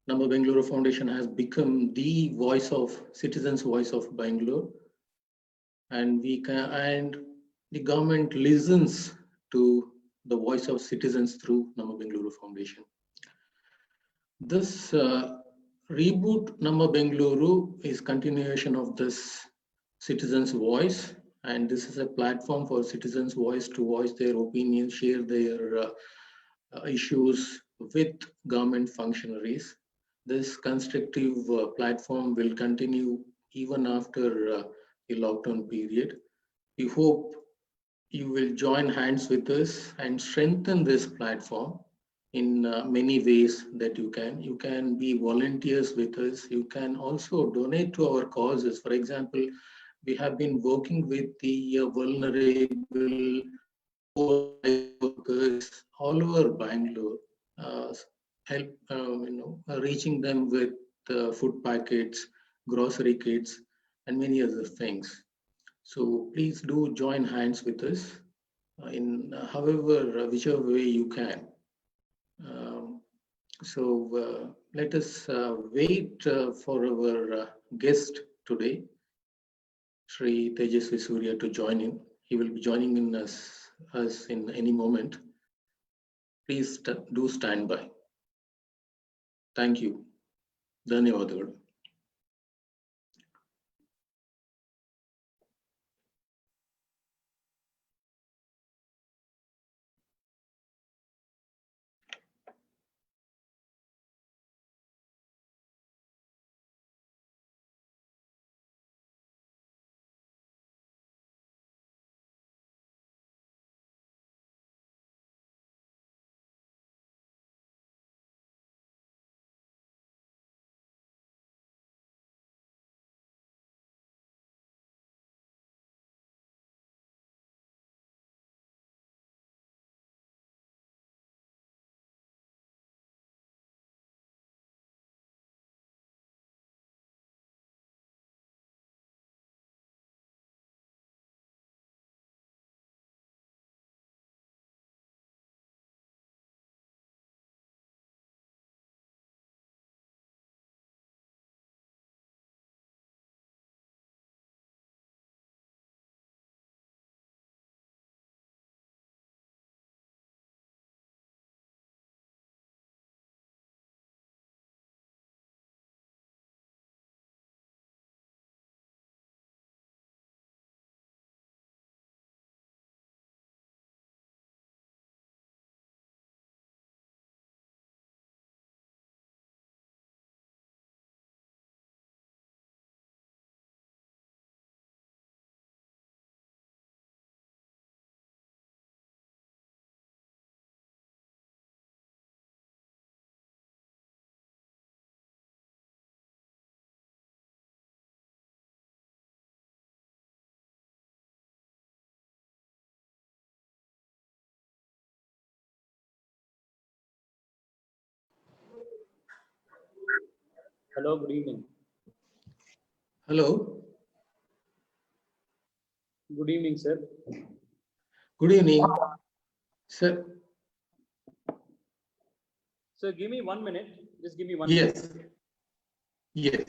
Nama Bengaluru Foundation has become the voice of citizens' voice of Bangalore, and the government listens to the voice of citizens through Nama Bengaluru Foundation. This reboot Nama Bengaluru is continuation of this citizens' voice, and this is a platform for citizens' voice to voice their opinions, share their issues with government functionaries. This constructive platform will continue even after the lockdown period. We hope you will join hands with us and strengthen this platform in many ways that you can. You can be volunteers with us. You can also donate to our causes. For example, we have been working with the vulnerable workers all over Bangalore, help reaching them with food packets, grocery kits, and many other things. So please do join hands with us in whichever way you can. Um, Let us wait for our guest today, Sri Tejasvi Surya, to join in. He will be joining in us in any moment. Please do stand by. Thank you. ಧನ್ಯವಾದಗಳು. Hello, good evening. Hello. Good evening, sir. Good evening, sir. Sir, give me 1 minute. Just give me 1 Yes. minute. Yes.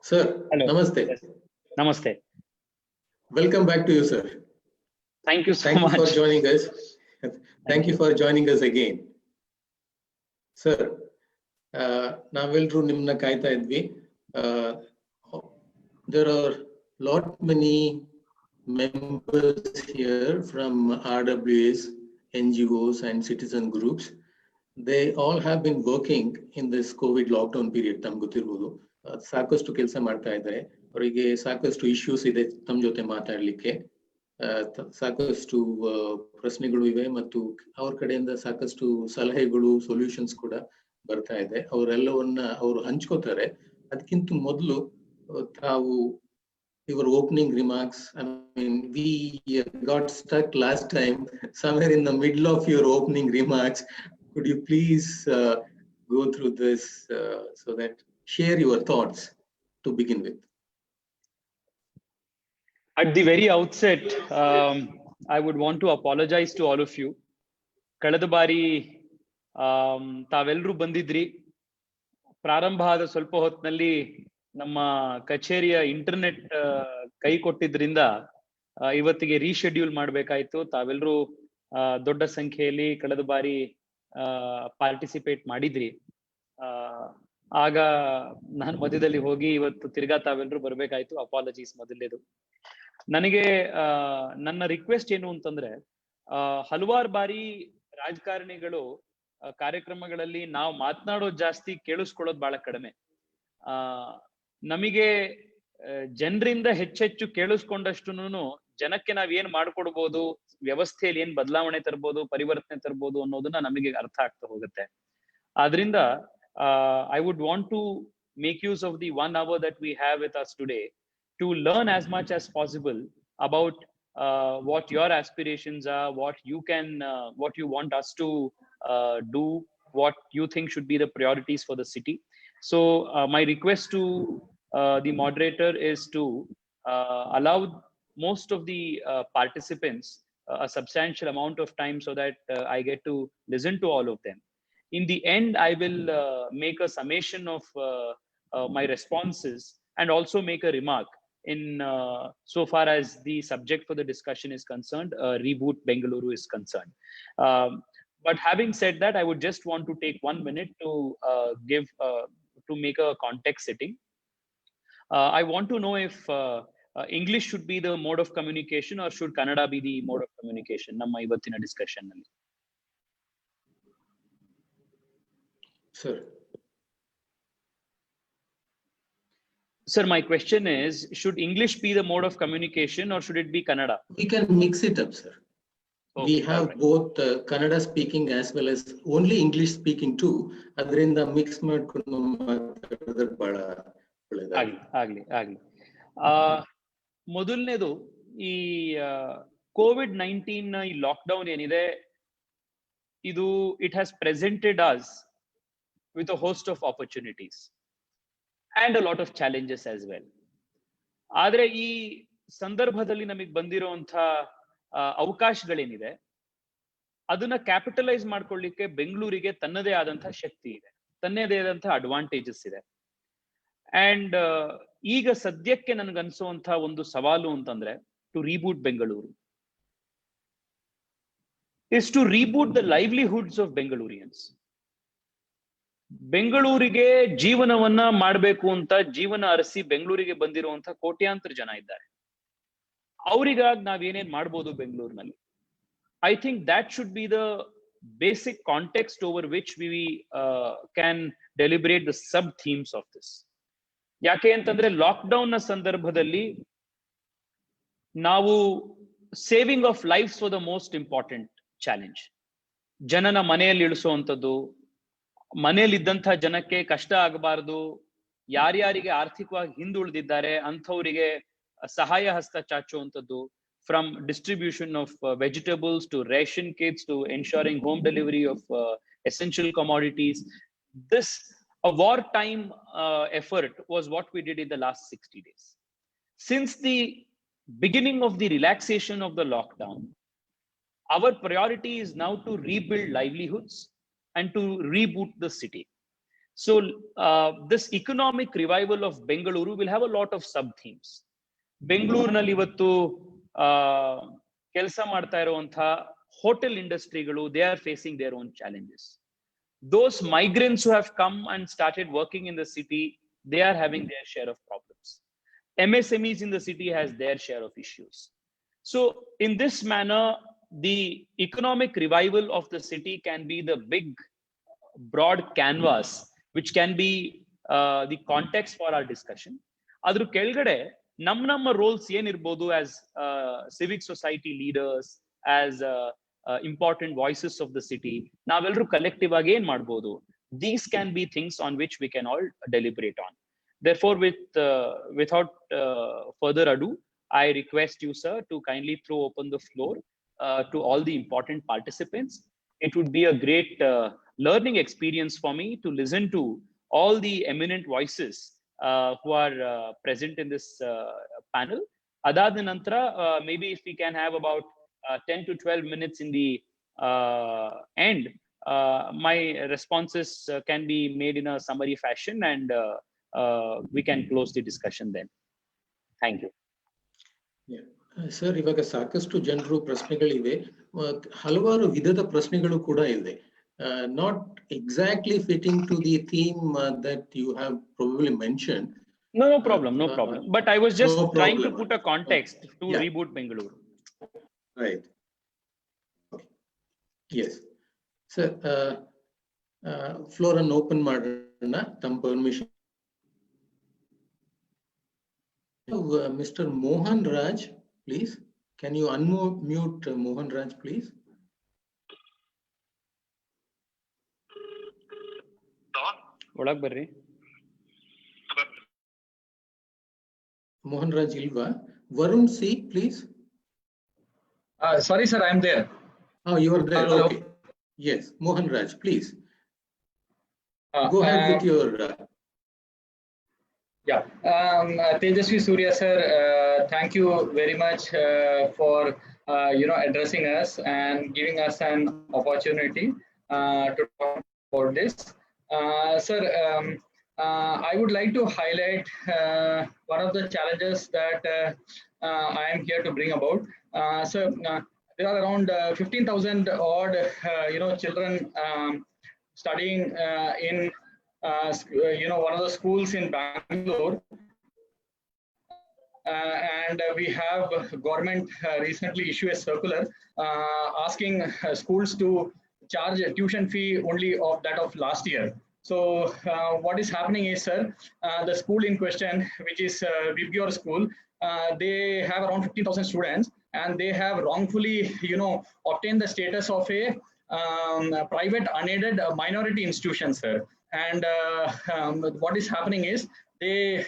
Sir, Hello. namaste. Yes. Namaste. Welcome back to you, sir. Thank you so Thank much. you for joining us. Thank you you. for joining us again. Sir, ನಾವೆಲ್ಲರೂ ನಿಮ್ಮನ್ನ ಕಾಯ್ತಾ ಇದ್ವಿ. There are lot many members here from RWAs, NGOs and citizen groups. They all have been working in this COVID lockdown period. ತಮ್ಗೆ ಗೊತ್ತಿರ್ಬೋದು ಸಾಕಷ್ಟು ಕೆಲಸ ಮಾಡ್ತಾ ಇದ್ದಾರೆ. ಅವರಿಗೆ ಸಾಕಷ್ಟು ಇಶ್ಯೂಸ್ ಇದೆ ತಮ್ಮ ಜೊತೆ ಮಾತಾಡ್ಲಿಕ್ಕೆ. ಸಾಕಷ್ಟು ಪ್ರಶ್ನೆಗಳು ಇವೆ ಮತ್ತು ಅವ್ರ ಕಡೆಯಿಂದ ಸಾಕಷ್ಟು ಸಲಹೆಗಳು ಸೊಲ್ಯೂಷನ್ಸ್ ಕೂಡ ಬರ್ತಾ ಇದೆ. ಅವರೆಲ್ಲವನ್ನ ಅವರು ಹಂಚ್ಕೋತಾರೆ. ಅದಕ್ಕಿಂತ ಮೊದಲು ತಾವು your opening remarks. I mean, we got stuck last time somewhere in the middle of your opening remarks. Could you please go through this so that share your thoughts to begin with? At the very outset, I would want to apologize to all of you. ಕಳೆದ ಬಾರಿ ತಾವೆಲ್ಲರೂ ಬಂದಿದ್ರಿ. ಪ್ರಾರಂಭ ಆದ ಸ್ವಲ್ಪ ಹೊತ್ತಿನಲ್ಲಿ ನಮ್ಮ ಕಚೇರಿಯ ಇಂಟರ್ನೆಟ್ ಕೈ ಕೊಟ್ಟಿದ್ರಿಂದ ಇವತ್ತಿಗೆ ರೀಶೆಡ್ಯೂಲ್ ಮಾಡ್ಬೇಕಾಯ್ತು. ತಾವೆಲ್ಲರೂ ದೊಡ್ಡ ಸಂಖ್ಯೆಯಲ್ಲಿ ಕಳೆದ ಬಾರಿ ಪಾರ್ಟಿಸಿಪೇಟ್ ಮಾಡಿದ್ರಿ. ಆಗ ನಾನು ಮಧ್ಯದಲ್ಲಿ ಹೋಗಿ ಇವತ್ತು ತಿರ್ಗಾ ತಾವೆಲ್ಲರೂ ಬರ್ಬೇಕಾಯ್ತು. ಅಪಾಲಜೀಸ್ ಮೊದಲೇದು. ನನಗೆ ನನ್ನ ರಿಕ್ವೆಸ್ಟ್ ಏನು ಅಂತಂದ್ರೆ, ಹಲವಾರು ಬಾರಿ ರಾಜಕಾರಣಿಗಳು ಕಾರ್ಯಕ್ರಮಗಳಲ್ಲಿ ನಾವು ಮಾತನಾಡೋದು ಜಾಸ್ತಿ, ಕೇಳಿಸ್ಕೊಳ್ಳೋದು ಬಹಳ ಕಡಿಮೆ. ನಮಗೆ ಜನರಿಂದ ಹೆಚ್ಚೆಚ್ಚು ಕೇಳಿಸ್ಕೊಂಡಷ್ಟುನು ಜನಕ್ಕೆ ನಾವ್ ಏನ್ ಮಾಡ್ಕೊಡ್ಬೋದು, ವ್ಯವಸ್ಥೆಯಲ್ಲಿ ಏನ್ ಬದಲಾವಣೆ ತರ್ಬೋದು, ಪರಿವರ್ತನೆ ತರ್ಬೋದು ಅನ್ನೋದನ್ನ ನಮಗೆ ಅರ್ಥ ಆಗ್ತಾ ಹೋಗುತ್ತೆ. ಆದ್ರಿಂದ I would want to make use of the 1 hour that we have with us today to learn as much as possible about what your aspirations are, what you want us to do, what you think should be the priorities for the city. So my request to the moderator is to allow most of the participants a substantial amount of time so that I get to listen to all of them. In the end, I will make a summation of my responses and also make a remark in so far as the subject for the discussion is concerned, Reboot Bengaluru is concerned. But having said that, I would just want to take 1 minute to to make a context setting. I want to know if English should be the mode of communication or should Kannada be the mode of communication? Namma ivattina discussion nalli. Sir. Sir, my question is, should English be the mode of communication or should it be Kannada? We can mix it up, sir. Okay, we have both Kannada speaking as well as only English speaking too. Adrinda mix ಮಾಡ್ಕೊಂಡು ಮಾತಾಡಿದ್ರೆ ಬಹಳ ಒಳ್ಳೆಯದು. ಆಗ್ಲಿ. ಮೊದಲನೇದು, ಈ COVID-19 ಈ lockdown ಏನಿದೆ, ಇದು it has presented us with a host of opportunities and a lot of challenges as well. ಆದ್ರೆ ಈ ಸಂದರ್ಭದಲ್ಲಿ ನಮಗೆ ಬಂದಿರುವಂತ ಅವಕಾಶಗಳೇನಿದೆ, ಅದನ್ನ ಕ್ಯಾಪಿಟಲೈಸ್ ಮಾಡ್ಕೊಳ್ಳಿಕ್ಕೆ ಬೆಂಗಳೂರಿಗೆ ತನ್ನದೇ ಆದಂತಹ ಶಕ್ತಿ ಇದೆ, ತನ್ನದೇ ಆದಂತಹ ಅಡ್ವಾಂಟೇಜಸ್ ಇದೆ. ಅಂಡ್ ಈಗ ಸದ್ಯಕ್ಕೆ ನನ್ಗನ್ಸುವಂತ ಒಂದು ಸವಾಲು ಅಂತಂದ್ರೆ, to reboot Bengaluru is to reboot the livelihoods of Bengalureans. ಬೆಂಗಳೂರಿಗೆ ಜೀವನವನ್ನ ಮಾಡಬೇಕು ಅಂತ ಜೀವನ ಅರಸಿ ಬೆಂಗಳೂರಿಗೆ ಬಂದಿರುವಂತ ಕೋಟ್ಯಾಂತರ ಜನ ಇದ್ದಾರೆ. ಅವರಿಗಾಗಿ ನಾವೇನೇನ್ ಮಾಡ್ಬೋದು ಬೆಂಗಳೂರಿನಲ್ಲಿ? I think that should be the basic context over which we can deliberate the sub themes of this. ಯಾಕೆ ಅಂತಂದ್ರೆ, ಲಾಕ್ಡೌನ್ ನ ಸಂದರ್ಭದಲ್ಲಿ ನಾವು saving of lives for the most important challenge. ಜನನ ಮನೆಯಲ್ಲಿ ಇಳಿಸುವಂಥದ್ದು, ಮನೆಯಲ್ಲಿದ್ದಂತಹ ಜನಕ್ಕೆ ಕಷ್ಟ ಆಗಬಾರದು, ಯಾರ್ಯಾರಿಗೆ ಆರ್ಥಿಕವಾಗಿ ಹಿಂದುಳಿದಿದ್ದಾರೆ ಅಂಥವರಿಗೆ ಸಹಾಯ ಹಸ್ತ ಚಾಚುವಂಥದ್ದು, from distribution of vegetables to ration kits to ensuring home delivery of essential commodities. This a wartime effort was what we did in the last 60 days. Since the beginning of the relaxation of the lockdown, our priority is now to rebuild livelihoods and to reboot the city. So this economic revival of Bengaluru will have a lot of sub themes. ಬೆಂಗಳೂರಿನಲ್ಲಿ ಇವತ್ತು ಕೆಲಸ ಮಾಡ್ತಾ ಇರುವಂತಹ hotel ಇಂಡಸ್ಟ್ರಿಗಳು, they are facing their own challenges. Those migrants who have come and started working in the city, they are having their share of problems. MSMEs in the city has their share of issues. So in this manner, the economic revival of the city can be the big broad canvas which can be the context for our discussion. Adru kelgade ನಮ್ಮ roles ಏನಿರ್ಬೋದು as civic society leaders, as important voices of the city, ನಾವೆಲ್ಲರೂ collective ಆಗಿ ಏನ್ ಮಾಡ್ಬೋದು? These can be things on which we can all deliberate on. Therefore, without further ado, I request you, sir, to kindly throw open the floor to all the important participants. It would be a great learning experience for me to listen to all the eminent voices who are present in this panel. Adada nantara, maybe if we can have about 10 to 12 minutes in the end, my responses can be made in a summary fashion, and we can close the discussion then. Thank you. Yeah. Sir, ಇವಾಗ ಸಾಕಷ್ಟು ಜನರು ಪ್ರಶ್ನೆಗಳಿವೆ, ಹಲವಾರು ವಿಧದ ಪ್ರಶ್ನೆಗಳು ಕೂಡ ಇದೆ. Not exactly fitting to the theme that you have probably mentioned. No problem. But I was just trying to put a context to Yeah. Reboot Bengaluru. Right. Okay. Yes. Sir, floor ಅನ್ನು open ಮಾಡೋಣ, ತಮ್ಮ permission. Mr. Mohan Raj, please. Can you unmute Mohan Raj, please? ಒಳಗ್ ಬರ್ರಿ. Mohan Raj ilva. Varun C, please. Sorry, sir, I am there. Oh, you are there. Hello. Okay. Yes, Mohan Raj, please. Go ahead with your. Yeah, Tejasvi Surya, sir, thank you very much for addressing us and giving us an opportunity to talk about this. Sir, I would like to highlight one of the challenges that I am here to bring about. So there are around 15,000 odd children studying in one of the schools in Bangalore, and we have government recently issued a circular asking schools to charge a tuition fee only of that of last year. So what is happening is, sir, the school in question, which is Vibgyor school, they have around 15,000 students, and they have wrongfully obtained the status of a private unaided minority institution, sir. And what is happening is they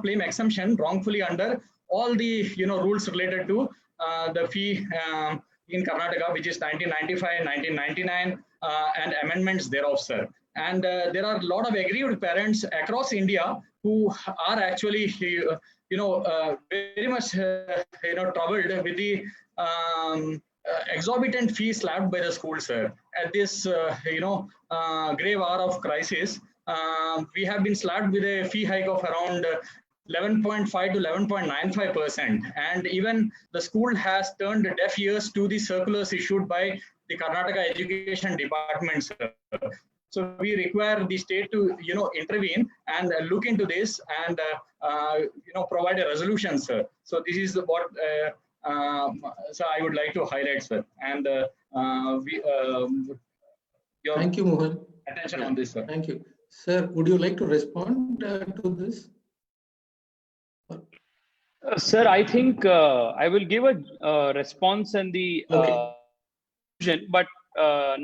claim exemption wrongfully under all the rules related to the fee in Karnataka, which is 1995, 1999, and amendments thereof, sir. And there are a lot of aggrieved parents across India who are actually very much troubled with the exorbitant fees slapped by the school, sir. At this grave hour of crisis, we have been slapped with a fee hike of around 11.5 to 11.95%, and even the school has turned deaf ears to the circulars issued by the Karnataka Education Department, sir. So we require the state to intervene and look into this and provide a resolution, sir. So this is what so I would like to highlight, sir, and your Thank you, Mohan. attention on this, sir. Thank you. Sir, would you like to respond to this? Sir, I think I will give a response and the but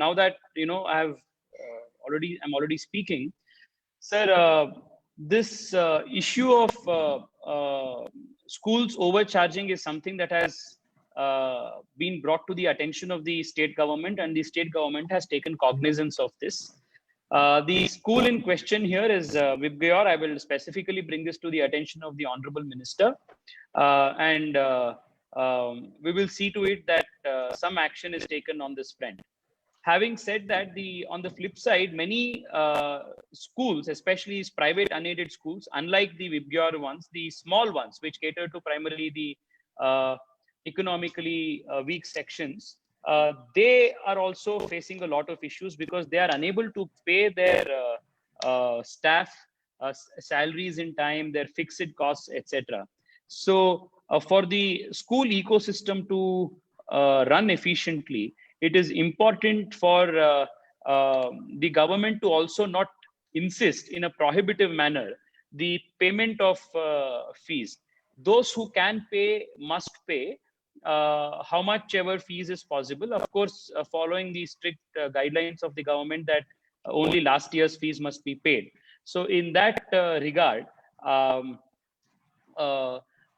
now that I'm already speaking, sir. This issue of schools overcharging is something that has been brought to the attention of the state government, and the state government has taken cognizance of this. The school in question here is Vibgyor. I will specifically bring this to the attention of the Honorable Minister, and we will see to it that some action is taken on this front. Having said that, on the flip side, many schools, especially private unaided schools, unlike the Vibgyor ones, the small ones, which cater to primarily the economically weak sections, they are also facing a lot of issues because they are unable to pay their staff salaries in time, their fixed costs, etc. So for the school ecosystem to run efficiently, it is important for the government to also not insist in a prohibitive manner the payment of fees. Those who can pay must pay how much ever fees is possible. Of course, following the strict guidelines of the government that only last year's fees must be paid. So in that regard,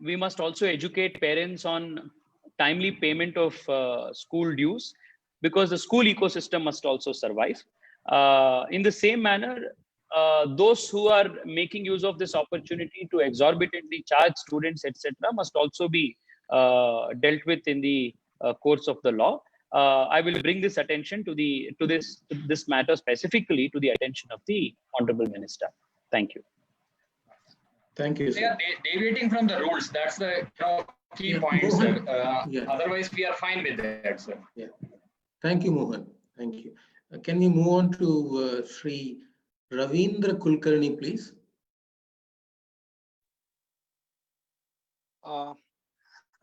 we must also educate parents on timely payment of school dues, because the school ecosystem must also survive. In the same manner, those who are making use of this opportunity to exorbitantly charge students, etc., must also be dealt with in the course of the law. I will bring this attention to this matter specifically to the attention of the Honorable Minister. Thank you. Thank you, They sir. are deviating from the rules. That's the key point, Mohan. sir. Otherwise, we are fine with that, sir. Yeah. Thank you, Mohan. Thank you. Can we move on to Sri Ravindra Kulkarni, please?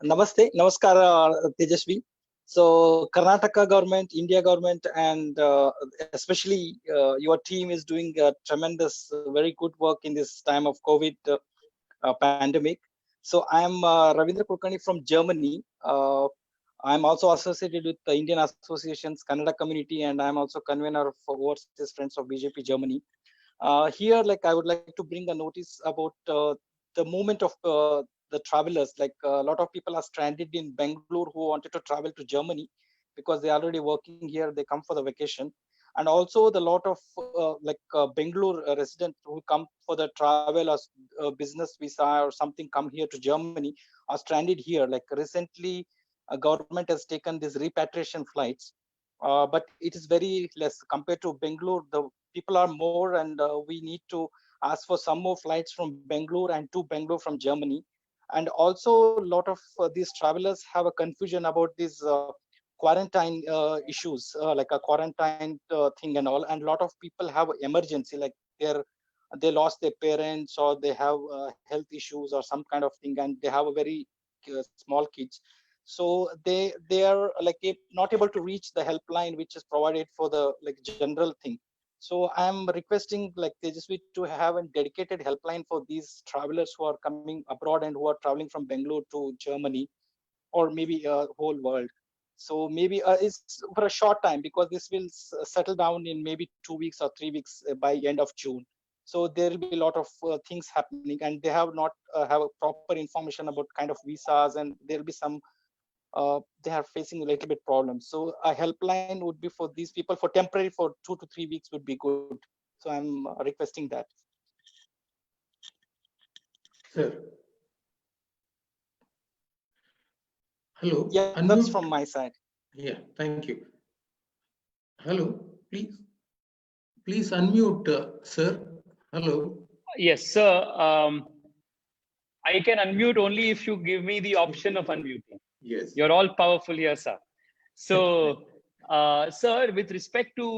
Namaste, Namaskara, Tejasvi. So Karnataka government, India government, and especially your team is doing tremendous, very good work in this time of COVID pandemic. So I'm Ravindra Kulkarni from Germany. I'm also associated with the Indian Associations, Kannada community, and I'm also convener for Overseas Friends of BJP Germany. Here, like I would like to bring a notice about the movement of the travelers. Like a lot of people are stranded in Bangalore who wanted to travel to Germany because they're already working here. They come for the vacation, and also the lot of Bangalore residents who come for the travel or business visa or something, come here to Germany, are stranded here. Like recently, government has taken these repatriation flights, but it is very less compared to Bangalore. The people are more, and we need to ask for some more flights from Bangalore and to Bangalore from Germany. And also a lot of these travelers have a confusion about these quarantine issues, like a quarantine thing and all. And a lot of people have emergency, like they lost their parents, or they have health issues or some kind of thing, and they have a very small kids. So they are like not able to reach the helpline which is provided for the like general thing. So I'm requesting like Tejasvi to have a dedicated helpline for these travelers who are coming abroad and who are traveling from Bangalore to Germany, or maybe whole world. So maybe it's for a short time, because this will settle down in maybe 2 weeks or 3 weeks by end of June. So there will be a lot of things happening, and they have not have a proper information about kind of visas, and there will be some they are facing a little bit problems. So a helpline would be for these people for temporary for 2 to 3 weeks would be good. So I'm requesting that. Sir. Hello. Yeah, Unmute. that's from my side. Yeah, thank you. Hello, please. Please unmute, sir. Hello. Yes, sir. I can unmute only if you give me the option of unmuting. Yes. You're all powerful here, sir. So, sir, with respect to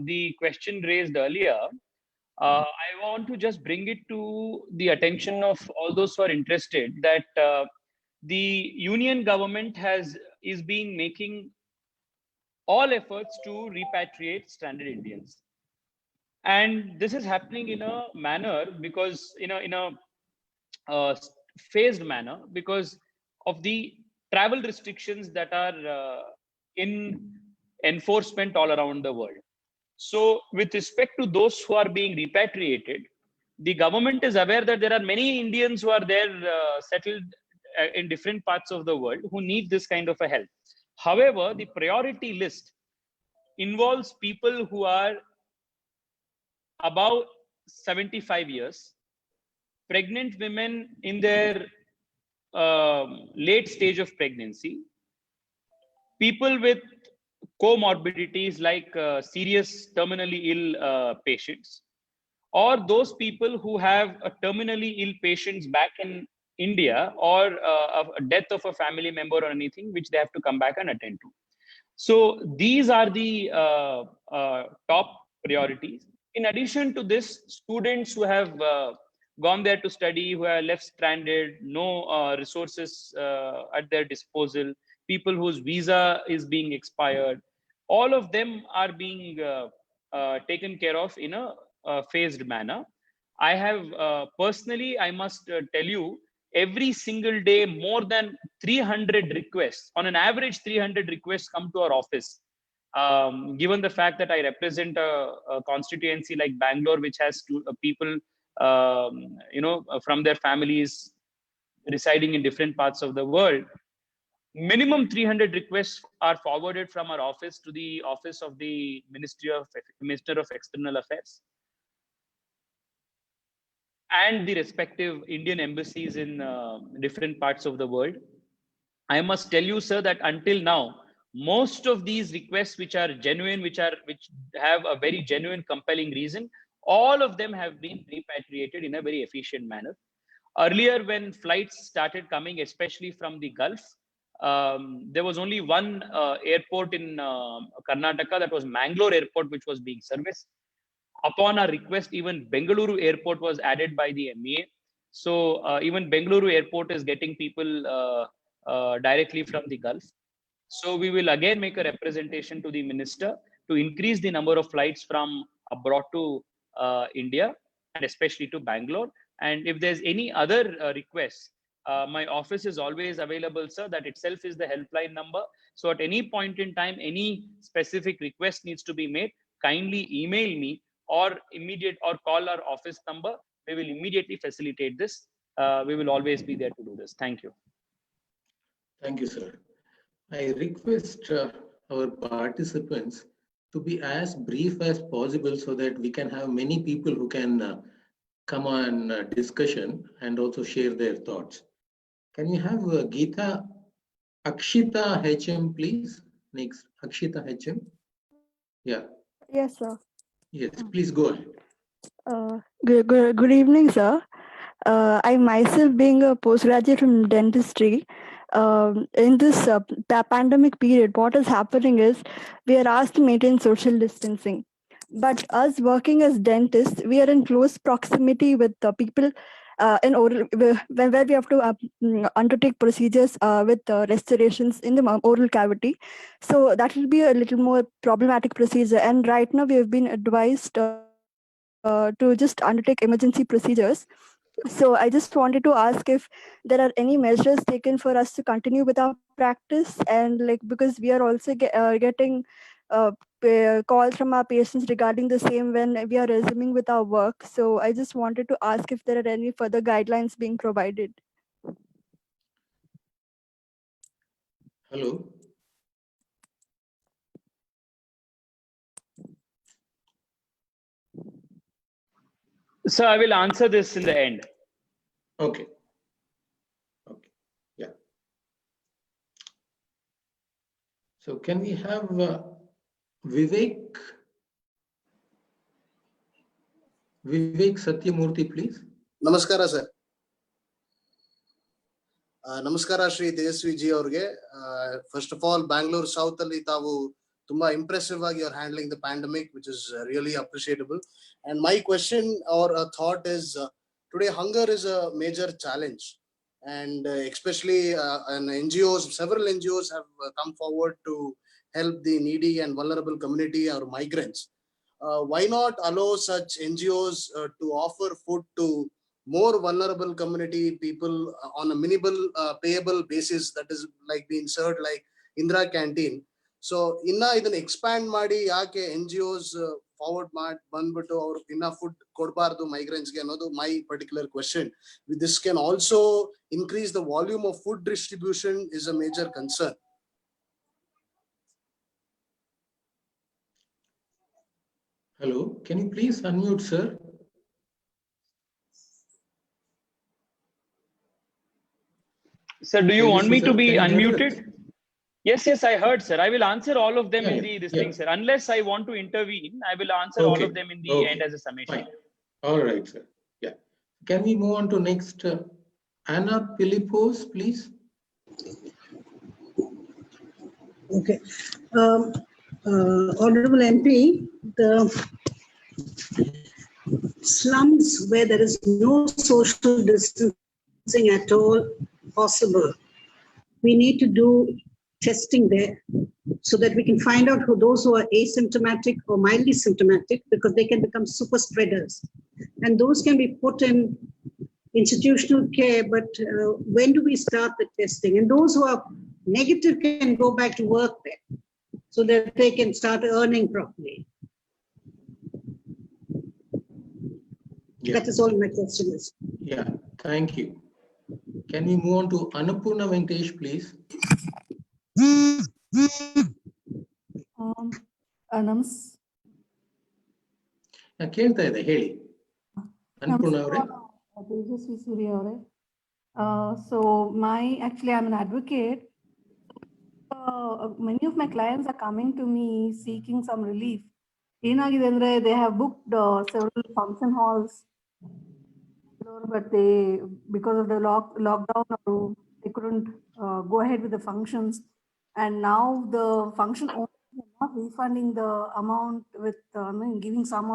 the question raised earlier, I want to just bring it to the attention of all those who are interested that the union government is being making all efforts to repatriate stranded Indians. And this is happening in a manner because in a phased manner because of the travel restrictions that are in enforcement all around the world. So with respect to those who are being repatriated, the government is aware that there are many Indians who are there settled in different parts of the world who need this kind of a help. However, the priority list involves people who are above 75 years, pregnant women in their late stage of pregnancy, people with comorbidities like serious terminally ill patients, or those people who have a terminally ill patients back in India, or a death of a family member or anything which they have to come back and attend to. So these are the top priorities. In addition to this, students who have gone there to study, who are left stranded, no resources at their disposal, people whose visa is being expired, all of them are being taken care of in a phased manner. I have personally, I must tell you, every single day, more than 300 requests, on an average 300 requests come to our office. Given the fact that I represent a constituency like Bangalore, which has people, from their families residing in different parts of the world, minimum 300 requests are forwarded from our office to the office of the Minister of External Affairs and the respective Indian embassies in different parts of the world. I must tell you, sir, that until now, most of these requests which are genuine, which have a very genuine, compelling reason, all of them have been repatriated in a very efficient manner. Earlier, when flights started coming, especially from the Gulf, there was only one airport in Karnataka, that was Mangalore Airport, which was being serviced. Upon our request, even Bengaluru Airport was added by the MEA. So even Bengaluru Airport is getting people directly from the Gulf. So we will again make a representation to the minister to increase the number of flights from abroad to India, and especially to Bangalore. And if there's any other requests, my office is always available, sir. That itself is the helpline number. So at any point in time, any specific request needs to be made, kindly email me or call our office number. We will immediately facilitate this. We will always be there to do this. Thank you. Thank you, sir. I request our participants to be as brief as possible so that we can have many people who can come on discussion and also share their thoughts. Can we have Akshita HM, please? Next, Akshita HM. Yeah. Yes, sir. Yes, please go ahead. Good evening, sir. I myself, being a postgraduate from dentistry, in this pandemic period, what is happening is we are asked to maintain social distancing. But us working as dentists, we are in close proximity with the people in oral, where we have to undertake procedures with restorations in the oral cavity. So that will be a little more problematic procedure. And right now we have been advised to just undertake emergency procedures. So I just wanted to ask if there are any measures taken for us to continue with our practice, and because we are also getting calls from our patients regarding the same when we are resuming with our work. So I just wanted to ask if there are any further guidelines being provided. Hello. So I will answer this in the end. Okay. Okay. Yeah. So can we have Vivek Satyamurthy, please? Namaskara, sir. Namaskara, Shri Tejasvi ji aurge. First of all, Bangalore South alli tavu tumba impressive agi you're handling the pandemic, which is really appreciable. And my question or a thought is, today hunger is a major challenge, and especially NGOs, several NGOs have come forward to help the needy and vulnerable community or migrants. Why not allow such NGOs to offer food to more vulnerable community people on a minimal payable basis, that is like being served like Indira Canteen? So inna idan expand ಮಾಡಿ ಯಾಕೆ NGOs forward ಬಂದ್ಬಿಟ್ಟು ಅವರು ಇನ್ನ food ಕೊಡಬಾರದು migrants ಗೆ ಅನ್ನೋದು my particular question. This can also increase the volume of food distribution is a major concern. Hello, can you please unmute, sir? Sir, do you want me to be Can you hear us? unmuted? Yes, I heard, sir. I will answer all of them Yeah, in yeah, this yeah. thing, sir. Unless I want to intervene, I will answer all Okay, of them in the okay, end as a summation. fine. All right, sir. Yeah. Can we move on to next? Anna Philippos, please. Okay. Honorable MP, the slums where there is no social distancing at all possible, we need to do testing there so that we can find out who those who are asymptomatic or mildly symptomatic, because they can become super spreaders. And those can be put in institutional care, but when do we start the testing? And those who are negative can go back to work there so that they can start earning properly. Yeah. That is all my question is. Yeah, thank you. Can we move on to Annapurna Venkatesh, please? ಕೇಳ್ತಾ ಇದೆ ಹೇಳಿ ಅನ್ನಪೂರ್ಣ ಅವರೇ. Tejasvi Surya avare. So actually I'm an advocate. Many of my clients are coming to me seeking some relief. Enagide andre they have booked several function halls, but they, because of the lockdown, they couldn't go ahead with the functions, and now the function owners are not refunding the amount with giving some.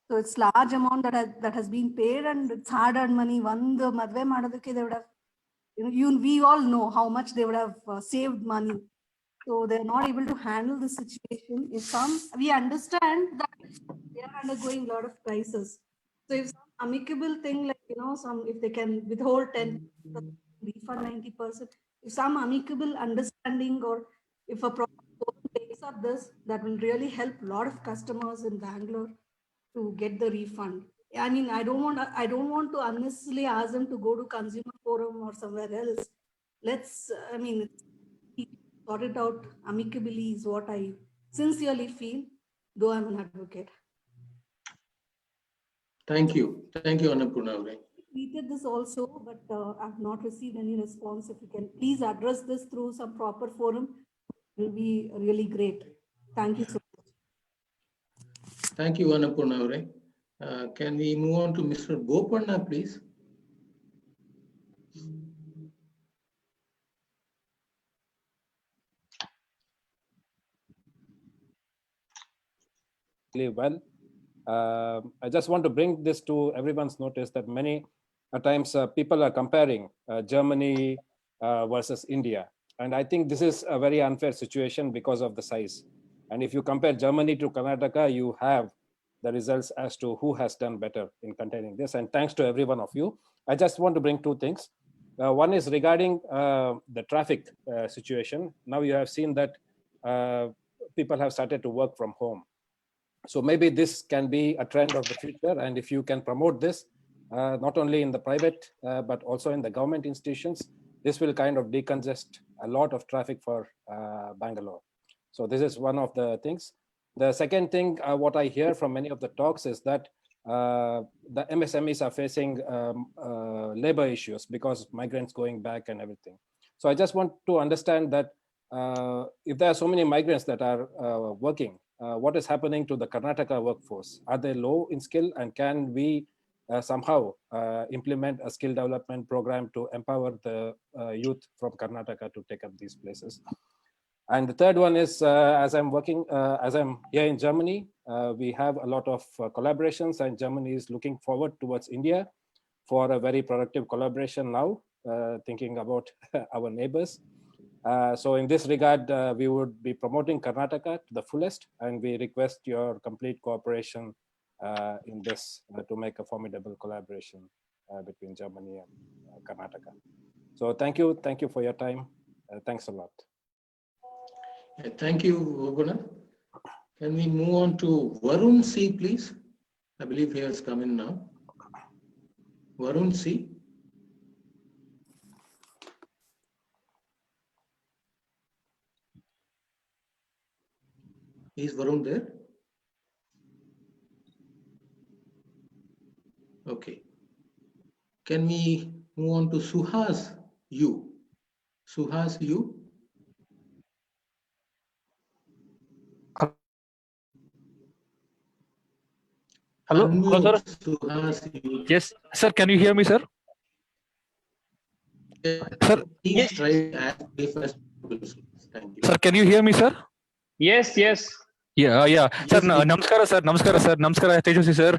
So it's large amount that has been paid, and it's hard-earned money. One the madve madodakke they would have, we all know how much they would have saved money. So they're not able to handle the situation. If we understand that they are undergoing a lot of crisis. So if some amicable thing, like if they can withhold 10%, refund 90%, if some amicable understanding, or if a proper takes up this, that will really help a lot of customers in Bangalore to get the refund. I mean, I don't want to unnecessarily ask them to go to Consumer Forum or somewhere else. Let's, sort it out amicably is what I sincerely feel, though I'm an advocate. Thank you, Annapurna avare. Tweeted this also, but I've not received any response. If you can please address this through some proper forum, it will be really great. Thank you so much. Thank you, Annapurna avare. Can we move on to Mr. Bopanna, please? Well, I just want to bring this to everyone's notice that many times people are comparing Germany versus India. And I think this is a very unfair situation because of the size. And if you compare Germany to Karnataka, you have the results as to who has done better in containing this. And thanks to every one of you. I just want to bring two things. One is regarding the traffic situation. Now you have seen that people have started to work from home. So maybe this can be a trend of the future. And if you can promote this, not only in the private, but also in the government institutions, this will kind of decongest a lot of traffic for Bangalore. So this is one of the things. The second thing, what I hear from many of the talks is that the MSMEs are facing labor issues because migrants going back and everything. So I just want to understand that if there are so many migrants that are working, what is happening to the Karnataka workforce? Are they low in skill, and can we somehow implement a skill development program to empower the youth from Karnataka to take up these places? And the third one is, as I'm here in Germany, we have a lot of collaborations, and Germany is looking forward towards India for a very productive collaboration now, thinking about our neighbors. So in this regard, we would be promoting Karnataka to the fullest, and we request your complete cooperation in this to make a formidable collaboration between Germany and Karnataka. So thank you for your time. Thanks a lot. Thank you, Bopanna. Can we move on to Varun C, please? I believe he has come in now. Varun C. Is Varun there? Okay. Can we move on to Suhas U? Suhas U? Hello, sir. unmute Suhas. Yes, sir. Can you hear me, sir? Sir. Please try as safe as possible. Thank you. Sir, can you hear me, sir? Yes, yes. Yeah. Sir, Yes, ನಮಸ್ಕಾರ sir. ನಮಸ್ಕಾರ Tejasvi sir.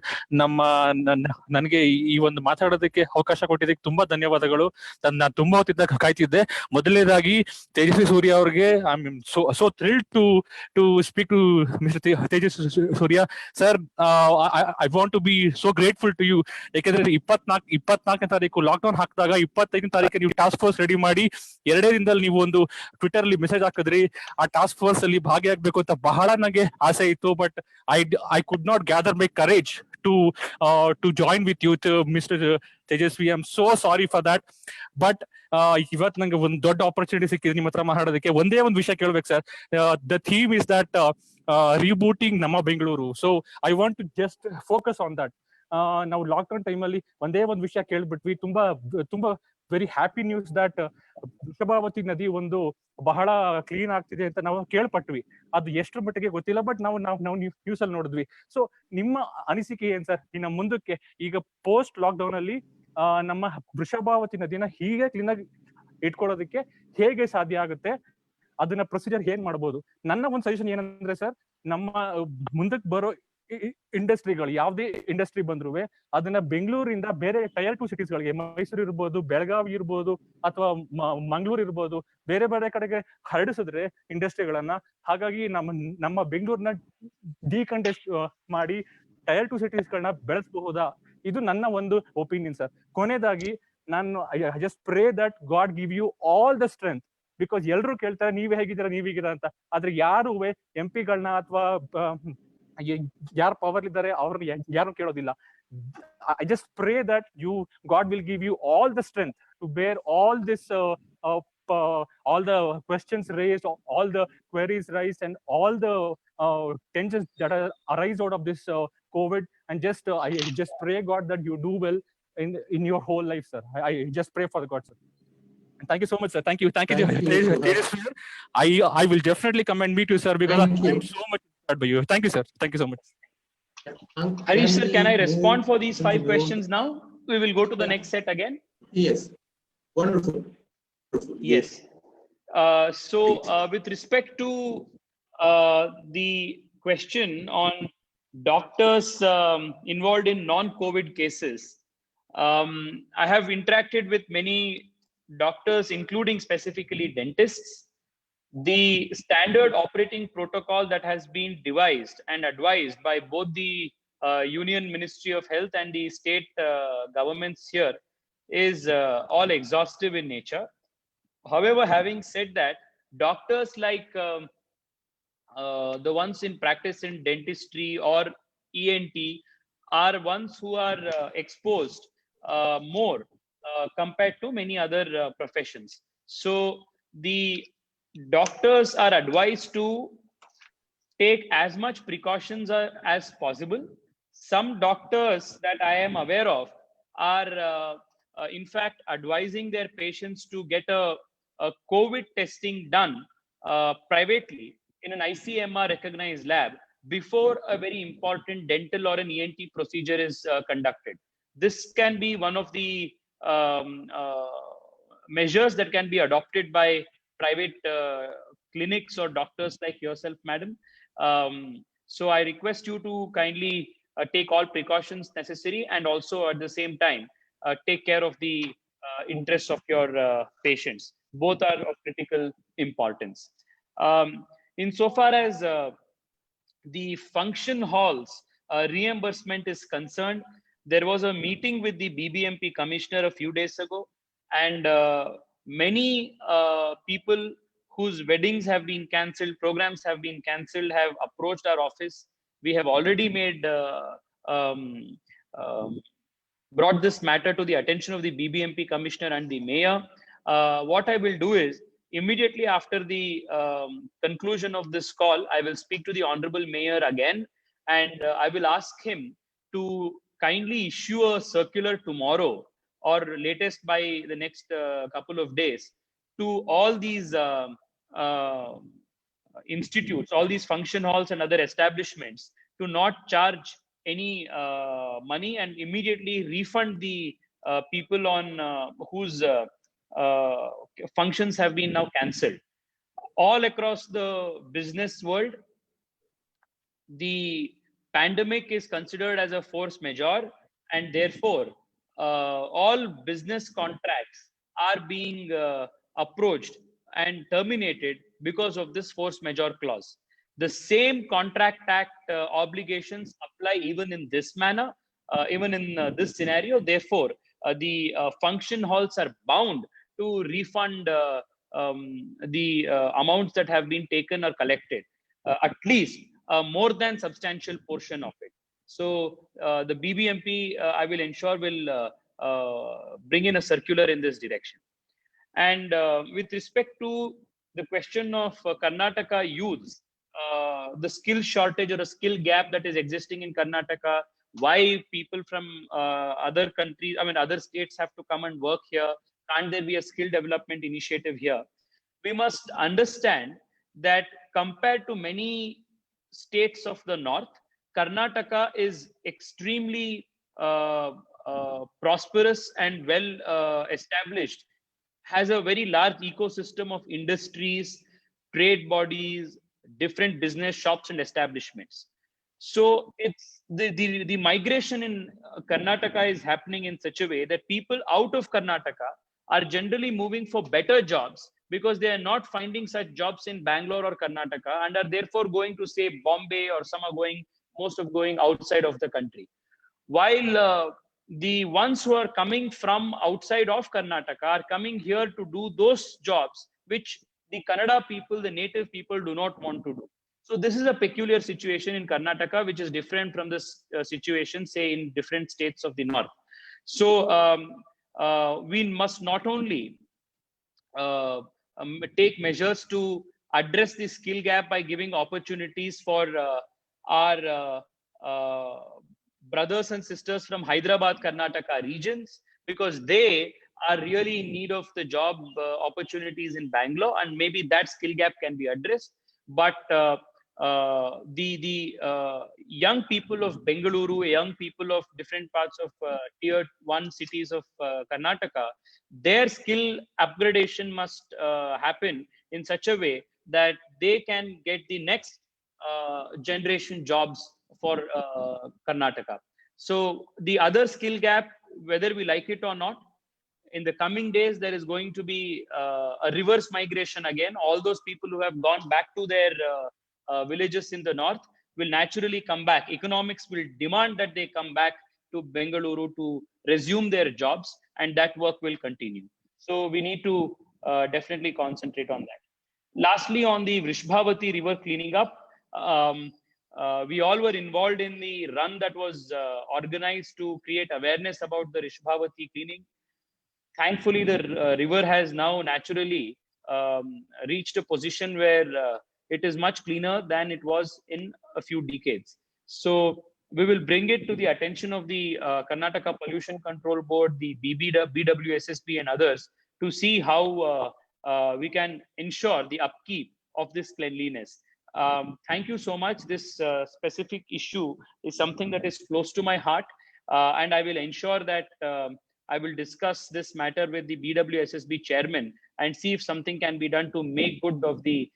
ನನಗೆ ಈ ಒಂದು ಮಾತಾಡೋದಕ್ಕೆ ಅವಕಾಶ ಕೊಟ್ಟಿದ್ದಕ್ಕೆ ತುಂಬಾ ಧನ್ಯವಾದಗಳು. ನಾನು ತುಂಬಾ ಹೊತ್ತಿದ್ದ ಕಾಯ್ತಿದ್ದೆ. ಮೊದಲನೇದಾಗಿ ತೇಜಸ್ವಿ ಸೂರ್ಯ ಅವ್ರಿಗೆ I am so thrilled to speak to mister Tejasvi Surya sir. I want to be so grateful to you. ಯಾಕಂದ್ರೆ 24ನೇ ತಾರೀಕು ಲಾಕ್ಡೌನ್ ಹಾಕಿದಾಗ 25ನೇ ತಾರೀಕು ನೀವು ಟಾಸ್ಕ್ ಫೋರ್ಸ್ ರೆಡಿ ಮಾಡಿ 2 ದಿನದಲ್ಲಿ ನೀವು ಒಂದು ಟ್ವಿಟರ್ ಅಲ್ಲಿ ಮೆಸೇಜ್ ಹಾಕಿದ್ರಿ. ಆ ಟಾಸ್ಕ್ ಫೋರ್ಸ್ ಅಲ್ಲಿ ಭಾಗಿಯಾಗಬೇಕು ಅಂತ ಬಹಳ ನನಗೆ ಆಸೆ ಇತ್ತು. But I could not gather my courage to join with you, Mr. Tejasvi. I'm so sorry for that. But ಇವತ್ತು ನಂಗೆ ಒಂದು ದೊಡ್ಡ ಆಪರ್ಚುನಿಟಿ ಸಿಕ್ಕಿದೆ ನಿಮ್ಮ ಹತ್ರ ಮಾತಾಡೋದಕ್ಕೆ. ಒಂದೇ ಒಂದು ವಿಷಯ ಕೇಳ್ಬೇಕು sir. The theme is that rebooting ನಮ್ಮ Bengaluru. So I want to just focus on that. ನಾವು ಲಾಕ್ಡೌನ್ ಟೈಮಲ್ಲಿ ಒಂದೇ ಒಂದು ವಿಷಯ ಕೇಳ್ಬಿಟ್ವಿ. ತುಂಬಾ very happy news that Vrishabhavathi ನದಿ ಒಂದು ಬಹಳ ಕ್ಲೀನ್ ಆಗ್ತಿದೆ ಅಂತ ನಾವು ಕೇಳ್ಪಟ್ವಿ. ಅದು ಎಷ್ಟರ ಮಟ್ಟಿಗೆ ಗೊತ್ತಿಲ್ಲ, ಬಟ್ ನಾವು ನ್ಯೂಸ್ ಅಲ್ಲಿ ನೋಡಿದ್ವಿ. ಸೊ ನಿಮ್ಮ ಅನಿಸಿಕೆ ಏನ್ ಸರ್ ಇನ್ನು ಮುಂದಕ್ಕೆ? ಈಗ ಪೋಸ್ಟ್ ಲಾಕ್ಡೌನ್ ಅಲ್ಲಿ ನಮ್ಮ ವೃಷಭಾವತಿ ನದಿನ ಹೀಗೆ ಕ್ಲೀನ್ ಆಗಿ ಇಟ್ಕೊಳ್ಳೋದಕ್ಕೆ ಹೇಗೆ ಸಾಧ್ಯ ಆಗುತ್ತೆ? ಅದನ್ನ ಪ್ರೊಸೀಜರ್ ಏನ್ ಮಾಡ್ಬೋದು? ನನ್ನ ಒಂದು ಸಜೆಷನ್ ಏನಂದ್ರೆ ಸರ್, ನಮ್ಮ ಮುಂದಕ್ಕೆ ಬರೋ ಇಂಡಸ್ಟ್ರಿಗಳು ಯಾವುದೇ ಇಂಡಸ್ಟ್ರಿ ಬಂದ್ರು ಅದನ್ನ ಬೆಂಗಳೂರಿಂದ ಬೇರೆ ಟೈರ್ 2 ಸಿಟೀಸ್ ಗಳಿಗೆ, ಮೈಸೂರು ಇರ್ಬೋದು, ಬೆಳಗಾವಿ ಇರ್ಬೋದು, ಅಥವಾ ಮಂಗಳೂರು ಇರ್ಬೋದು, ಬೇರೆ ಕಡೆಗೆ ಹರಡಿಸಿದ್ರೆ ಇಂಡಸ್ಟ್ರಿಗಳನ್ನ. ಹಾಗಾಗಿ ನಮ್ಮ ಬೆಂಗಳೂರನ್ನ ಡಿಕಂಜೆಸ್ಟ್ ಮಾಡಿ ಟೈರ್ 2 ಸಿಟೀಸ್ ಗಳನ್ನ ಬೆಳೆಸಬಹುದಾ? ಇದು ನನ್ನ ಒಂದು ಒಪಿನಿಯನ್ ಸರ್. ಕೊನೆಯದಾಗಿ ನಾನು I just pray that God give you all the strength. Because ಎಲ್ರು ಕೇಳ್ತಾರೆ ನೀವೇ ಹೇಗಿದ್ದೀರಾ ಅಂತ. ಆದ್ರೆ ಯಾರು MP ಗಳನ್ನ ಅಥವಾ ಯಾರು ಪವರ್ ಇದ್ದಾರೆ ಅವ್ರನ್ನ ಯಾರು ಕೇಳೋದಿಲ್ಲ. I just pray that God will give you all the strength to bear all this, all the questions raised, all the queries raised, and all the tensions that arise out of this COVID. And I just pray God that you do well in your whole life, sir. I just pray for God, sir. Thank you so much, sir. Thank you. I will definitely come and meet you, sir, because I'm so much inspired by you. Thank you, sir. Thank you so much. Harish sir, can I respond for these 5 questions now? We will go to the next set again. Yes. Wonderful. Yes. So with respect to the question on doctors involved in non-COVID cases, I have interacted with many doctors, including specifically dentists. The standard operating protocol that has been devised and advised by both the Union Ministry of Health and the state governments here is all exhaustive in nature. However, having said that, doctors like the ones in practice in dentistry or ENT are ones who are exposed more compared to many other professions. So the doctors are advised to take as much precautions as possible. Some doctors that I am aware of are in fact advising their patients to get a COVID testing done privately in an ICMR recognized lab before a very important dental or an ENT procedure is conducted. This can be one of the measures that can be adopted by private clinics or doctors like yourself, madam. So I request you to kindly take all precautions necessary, and also at the same time take care of the interests of your patients. Both are of critical importance. Insofar as the function halls reimbursement is concerned, there was a meeting with the BBMP commissioner a few days ago, and many people whose weddings have been cancelled, programs have been cancelled, have approached our office. We have already brought this matter to the attention of the BBMP commissioner and the mayor. What I will do is, immediately after the conclusion of this call, I will speak to the honorable mayor again, and I will ask him to kindly issue a circular tomorrow or latest by the next couple of days to all these institutes, all these function halls and other establishments, to not charge any money and immediately refund the people on whose functions have been now cancelled. All across the business world, the pandemic is considered as a force majeure, and therefore all business contracts are being approached and terminated because of this force majeure clause. The same Contract Act obligations apply even in this manner, even in this scenario. Therefore, the function halls are bound to refund the amounts that have been taken or collected, at least a more than substantial portion of it. So the BBMP, I will ensure, will bring in a circular in this direction. And with respect to the question of Karnataka youths, the skill shortage or a skill gap that is existing in Karnataka, why people from other countries, I mean, other states have to come and work here? Can't there be a skill development initiative here? We must understand that compared to many states of the north, Karnataka is extremely prosperous and well established, has a very large ecosystem of industries, trade bodies, different business shops and establishments. So it's the migration in Karnataka is happening in such a way that people out of Karnataka are generally moving for better jobs because they are not finding such jobs in Bangalore or Karnataka, and are therefore going to, say, Bombay, or some are going, most of going outside of the country. While the ones who are coming from outside of Karnataka are coming here to do those jobs which the Kannada people, the native people, do not want to do. So this is a peculiar situation in Karnataka, which is different from this situation, say, in different states of the north. So we must not only take measures to address the skill gap by giving opportunities for our brothers and sisters from Hyderabad, Karnataka regions, because they are really in need of the job opportunities in Bangalore, and maybe that skill gap can be addressed. But the young people of Bengaluru, young people of different parts of tier 1 cities of Karnataka, their skill upgradation must happen in such a way that they can get the next generation jobs for Karnataka. So the other skill gap, whether we like it or not, in the coming days, there is going to be a reverse migration again. All those people who have gone back to their villages in the north will naturally come back. Economics will demand that they come back to Bengaluru to resume their jobs, and that work will continue. So we need to definitely concentrate on that. Lastly, on the Vrishbhavati river cleaning up, we all were involved in the run that was organized to create awareness about the Vrishbhavati cleaning. Thankfully, the river has now naturally reached a position where it is much cleaner than it was in a few decades. So we will bring it to the attention of the Karnataka Pollution Control Board, the BWSSB and others, to see how we can ensure the upkeep of this cleanliness. Thank you so much. This specific issue is something that is close to my heart, and I will ensure that I will discuss this matter with the BWSSB chairman and see if something can be done to make good of the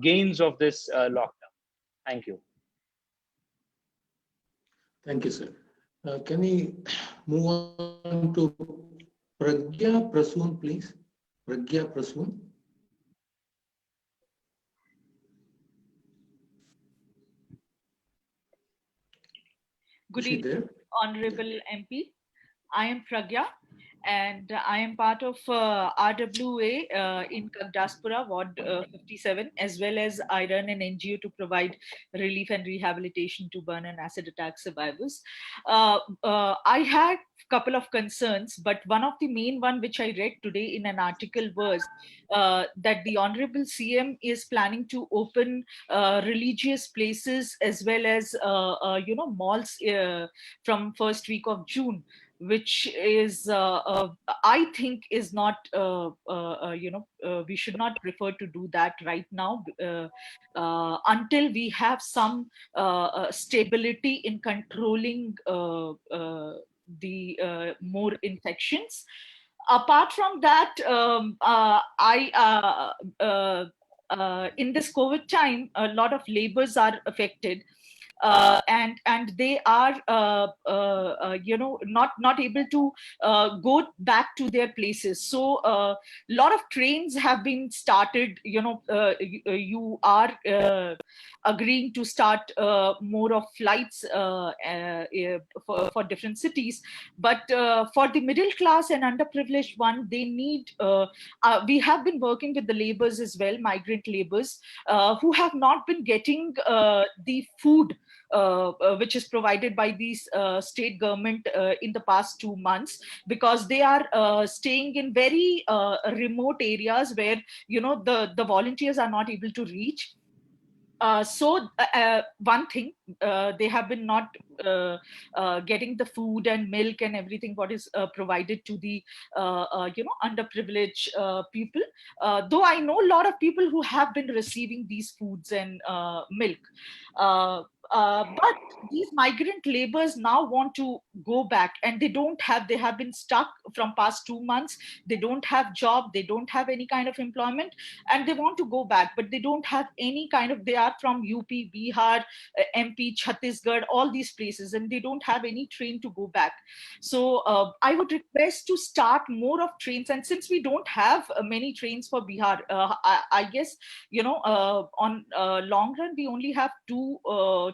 gains of this lockdown. Thank you. Thank you, sir. Can we move on to Pragya Prasoon, please? Pragya Prasoon. Good evening, Honorable MP. I am Pragya, and I am part of RWA in Kagdaspura, Ward 57, as well as I run an NGO to provide relief and rehabilitation to burn and acid attack survivors. I had a couple of concerns, but one of the main one which I read today in an article was that the Honorable CM is planning to open religious places as well as malls from first week of June. which is I think is not we should not prefer to do that right now until we have some stability in controlling the more infections. Apart from that, in this COVID time, a lot of labors are affected. And they are not able to go back to their places. So a lot of trains have been started. You are agreeing to start more of flights for different cities, but for the middle class and underprivileged one, they need we have been working with the laborers as well, migrant laborers who have not been getting the food which is provided by these state government in the past 2 months, because they are staying in very remote areas where the volunteers are not able to reach. One thing, they have been not getting the food and milk and everything what is provided to the underprivileged people, though I know a lot of people who have been receiving these foods and milk. But these migrant laborers now want to go back, and they have been stuck from past 2 months. They don't have job, they don't have any kind of employment, and they want to go back, but they don't have any kind of, they are from UP, Bihar, MP, Chhattisgarh, all these places, and they don't have any train to go back. So I would request to start more of trains, and since we don't have many trains for Bihar, I guess, on long run, we only have 2 or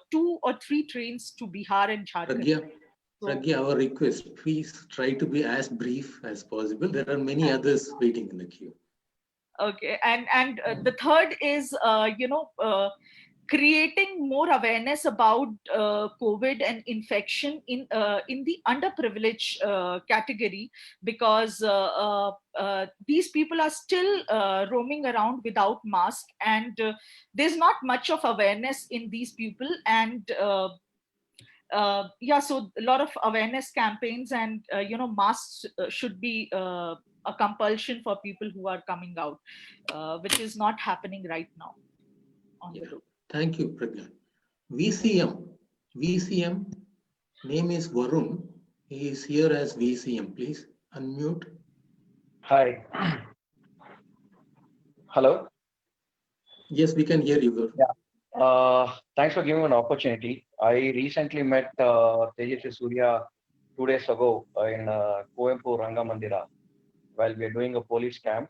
3 trains to Bihar and Jharkhand. Pragya, our request, please try to be as brief as possible. There are many others waiting in the queue. Okay, and the third is, creating more awareness about COVID and infection in the underprivileged category, because these people are still roaming around without mask, and there's not much of awareness in these people. And so a lot of awareness campaigns, and masks should be a compulsion for people who are coming out, which is not happening right now on the road. Thank you, Pragya. VCM, name is Varun. He is here as VCM. Please unmute. Hi. Hello. Yes, we can hear you. Yeah. Thanks for giving me an opportunity. I recently met Tejasvi Surya 2 days ago in Coimbatore Ranga Mandira while we are doing a police camp.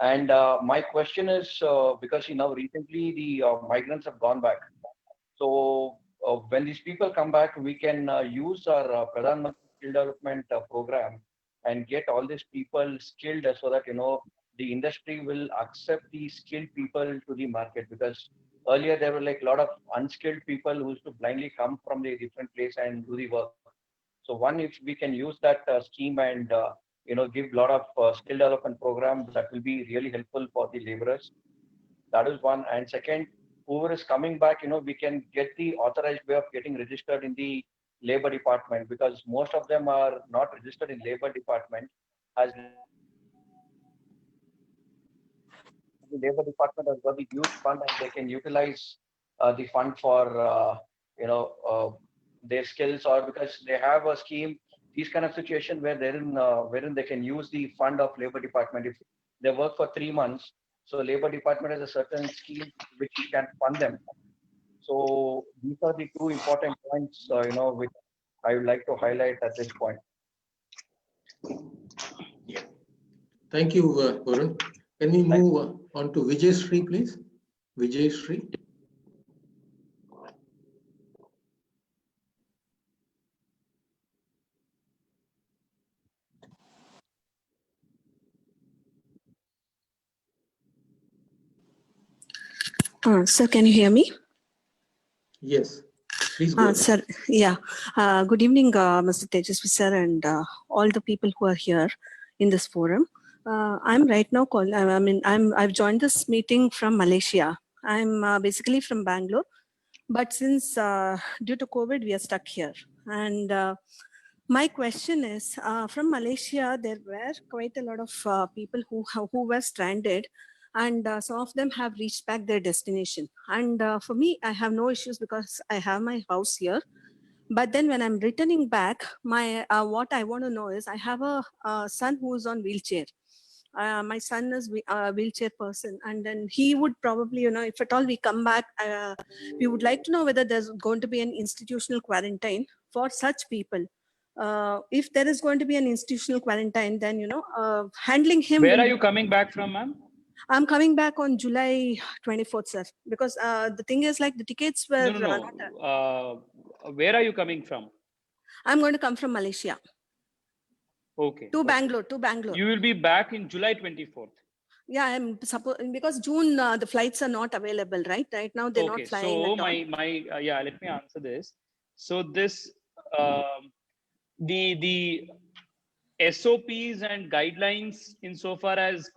And my question is, because recently the migrants have gone back. So when these people come back, we can use our Pradhan Mantri Skill Development Program and get all these people skilled, so that the industry will accept these skilled people to the market. Because earlier there were like a lot of unskilled people who used to blindly come from the different place and do the work. So one, if we can use that scheme and give a lot of skill development program, that will be really helpful for the laborers. That is one. And second, whoever is coming back, we can get the authorized way of getting registered in the labor department, because most of them are not registered in labor department. As the labor department has got the huge fund, and they can utilize the fund for their skills, or because they have a scheme, these kind of situation where wherein they can use the fund of labor department if they work for 3 months. So labor department has a certain scheme which can fund them. So these are the 2 important points, which I would like to highlight at this point. Yeah. Thank you, Varun. Can we move on to Vijay Sri, please? Vijay Sri. Sir, can you hear me? Yes, please go ahead. Sir, yeah. Good evening, Mr. Tejasvi sir, and all the people who are here in this forum. I'm right now I've joined this meeting from Malaysia. I'm basically from Bangalore, but since due to COVID, we are stuck here. And My question is, from Malaysia, there were quite a lot of people who were stranded, and some of them have reached back their destination. And for me, I have no issues because I have my house here. But then when I'm returning back, my what I want to know is, I have a son who is on wheelchair. My son is a wheelchair person, and then he would probably, if at all we come back, we would like to know whether there's going to be an institutional quarantine for such people. If there is going to be an institutional quarantine, then handling him. Where are you coming back from, ma'am? I'm coming back on July 24th, sir. Because the thing is, like, the tickets were. No. Where are you coming from? I'm going to come from Malaysia. Okay. To Bangalore. To Bangalore. You will be back in July 24th. Yeah, I'm because June the flights are not available, right? Right now they're not flying. So at all. let me answer this. So this the SOPs and guidelines insofar as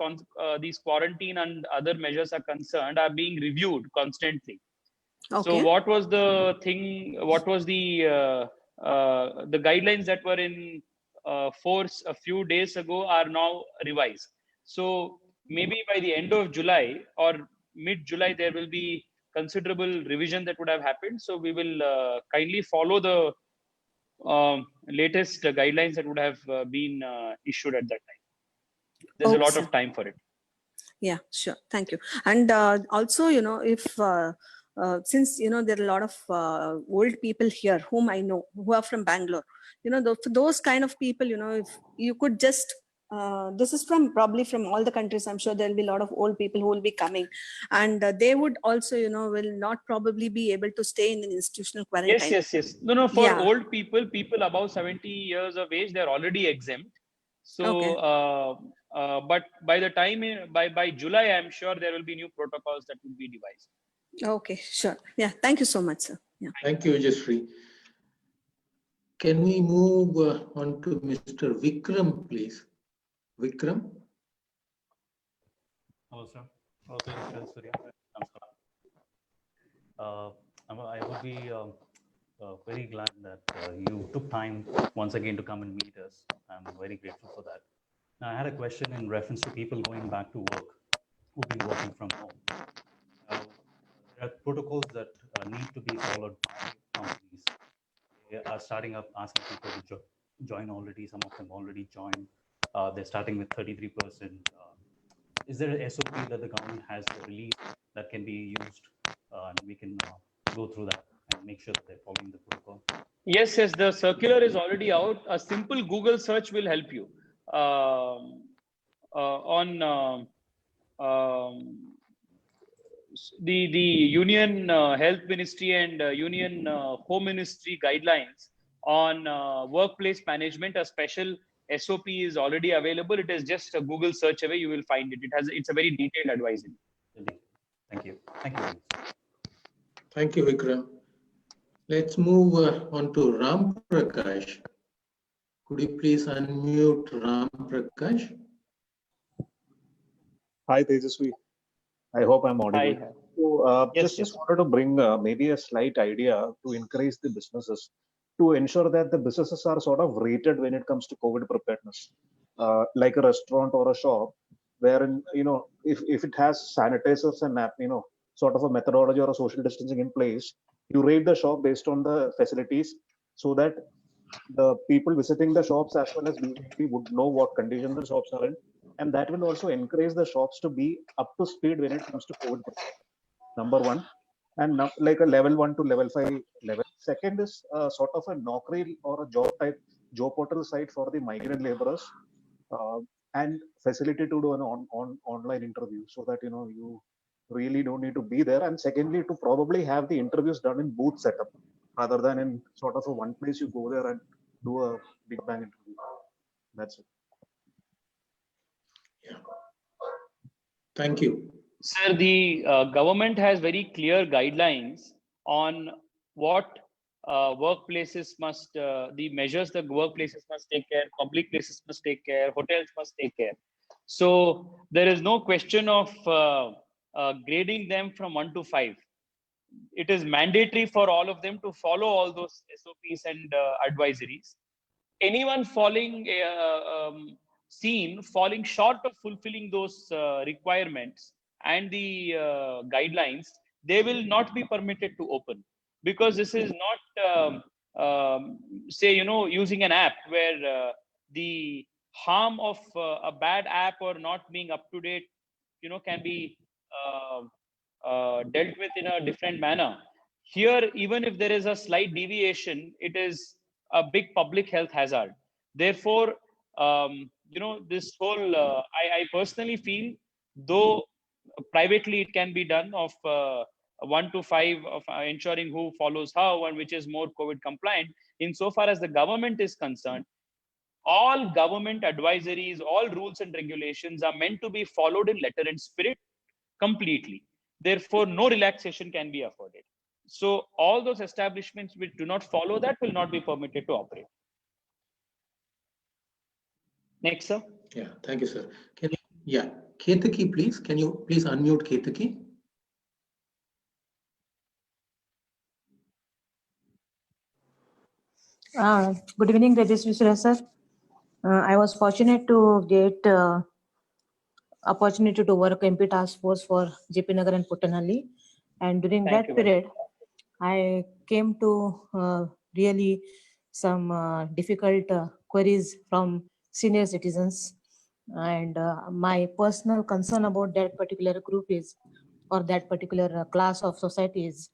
these quarantine and other measures are concerned are being reviewed constantly. Okay. So what was the thing? What was the guidelines that were in force a few days ago are now revised. So maybe by the end of July or mid-July, there will be considerable revision that would have happened. So we will kindly follow the latest guidelines that would have been issued at that time. There's a lot of time for it. Yeah, sure. Thank you. And also, if since there are a lot of old people here whom I know who are from Bangalore, for those kind of people, if you could just this is probably from all the countries. I'm sure there'll be a lot of old people who will be coming, and they would also, will not probably be able to stay in an institutional quarantine. Yes. No. For old people above 70 years of age, they're already exempt. So, but by the time by July, I'm sure there will be new protocols that will be devised. Okay, sure. Yeah, thank you so much, sir. Yeah. Thank you, Vijayashree. Can we move on to Mr. Vikram, please? Vikram? Hello, sir. I would be very glad that you took time once again to come and meet us. I'm very grateful for that. Now, I had a question in reference to people going back to work who've been working from home. There are protocols that need to be followed by companies. They are starting up asking people to join already. Some of them already joined. They're starting with 33%. Is there an SOP that the government has released that can be used and we can go through that and make sure that they're following the protocol? Yes, the circular is already out. A simple Google search will help you. On the Union Health Ministry and Union Home Ministry guidelines on workplace management, a special SOP is already available. It is just a Google search away. You will find it. It's a very detailed advisory. Thank you. Thank you. Thank you, Vikram. Let's move on to Ram Prakash. Could you please unmute Ram Prakash? Hi, Tejasvi. I hope I'm audible. Hi. So, just wanted to bring maybe a slight idea to encourage the businesses to ensure that the businesses are sort of rated when it comes to COVID preparedness, like a restaurant or a shop, wherein if it has sanitizers and sort of a methodology or a social distancing in place, you rate the shop based on the facilities, so that the people visiting the shops as well as we would know what condition the shops are in, and that will also encourage the shops to be up to speed when it comes to COVID. Number one, and now, like a level 1 to level 5 level. Second is sort of a Naukri or a job portal site for the migrant laborers, and facility to do an online interview, so that you really don't need to be there. And secondly, to probably have the interviews done in booth setup rather than in sort of a one place you go there and do a big bang interview. That's it. Yeah. Thank you. Sir, the government has very clear guidelines on what workplaces must, the measures the workplaces must take care, public places must take care, hotels must take care. So there is no question of grading them from 1 to 5. It is mandatory for all of them to follow all those SOPs and advisories. anyone seen falling short of fulfilling those requirements and the guidelines, they will not be permitted to open, because this is not say, using an app where the harm of a bad app or not being up to date, can be dealt with in a different manner. Here, even if there is a slight deviation, it is a big public health hazard. Therefore, this whole, I personally feel, though privately it can be done of 1 to 5 of ensuring who follows how and which is more COVID compliant. Insofar as the government is concerned, all government advisories, all rules and regulations are meant to be followed in letter and spirit completely. Therefore, no relaxation can be afforded. So all those establishments which do not follow that will not be permitted to operate. Next, sir. Yeah, thank you, sir. Ketaki, please. Can you please unmute Ketaki? Good evening, Tejasvi sir. I was fortunate to get opportunity to work MP task force for JP Nagar and Puttanhalli, and during Thank that you, period, I came to really some difficult queries from senior citizens, and my personal concern about that particular group is, or that particular class of society is,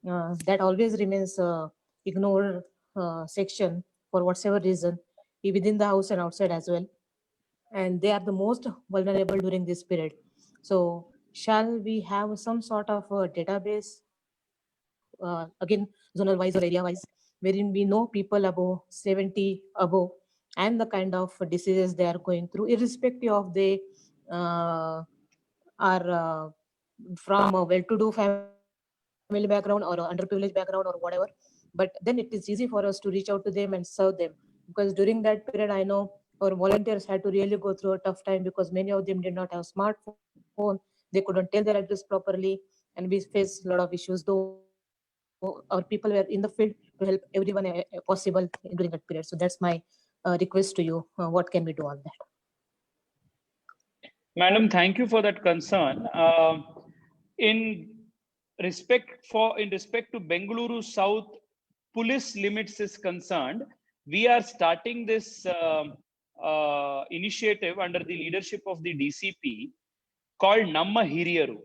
that always remains ignored section for whatever reason, within the house and outside as well, and they are the most vulnerable during this period. So shall we have some sort of a database, again zonal wise or area wise, wherein we know people above 70 above and the kind of diseases they are going through, irrespective of they are from a well-to-do family background or underprivileged background or whatever, but then it is easy for us to reach out to them and serve them, because during that period I know our volunteers had to really go through a tough time, because many of them did not have smartphone, they couldn't tell their address properly, and we faced a lot of issues, though our people were in the field to help everyone possible during that period. So that's my request to you. What can we do on that? Madam, thank you for that concern. In respect to Bengaluru South police limits is concerned, we are starting this initiative under the leadership of the DCP called Namma Hiriyaru.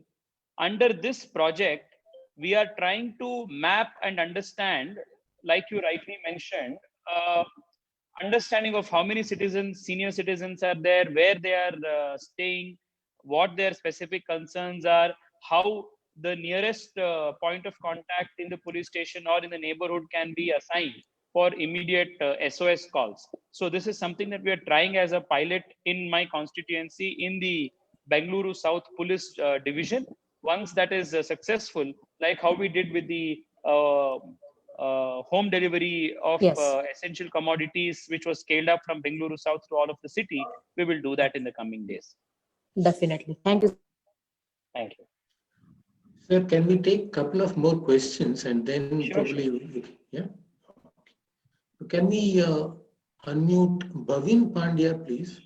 Under this project, we are trying to map and understand, like you rightly mentioned, understanding of how many citizens, senior citizens are there, where they are staying, what their specific concerns are, how the nearest point of contact in the police station or in the neighborhood can be assigned for immediate SOS calls. So this is something that we are trying as a pilot in my constituency in the Bengaluru South Police Division. Once that is successful, like how we did with the home delivery of essential commodities, which was scaled up from Bengaluru South to all of the city, we will do that in the coming days. Definitely. Thank you. Thank you. Sir, can we take a couple of more questions and then probably, yeah? Can we unmute Bhavin Pandya, please?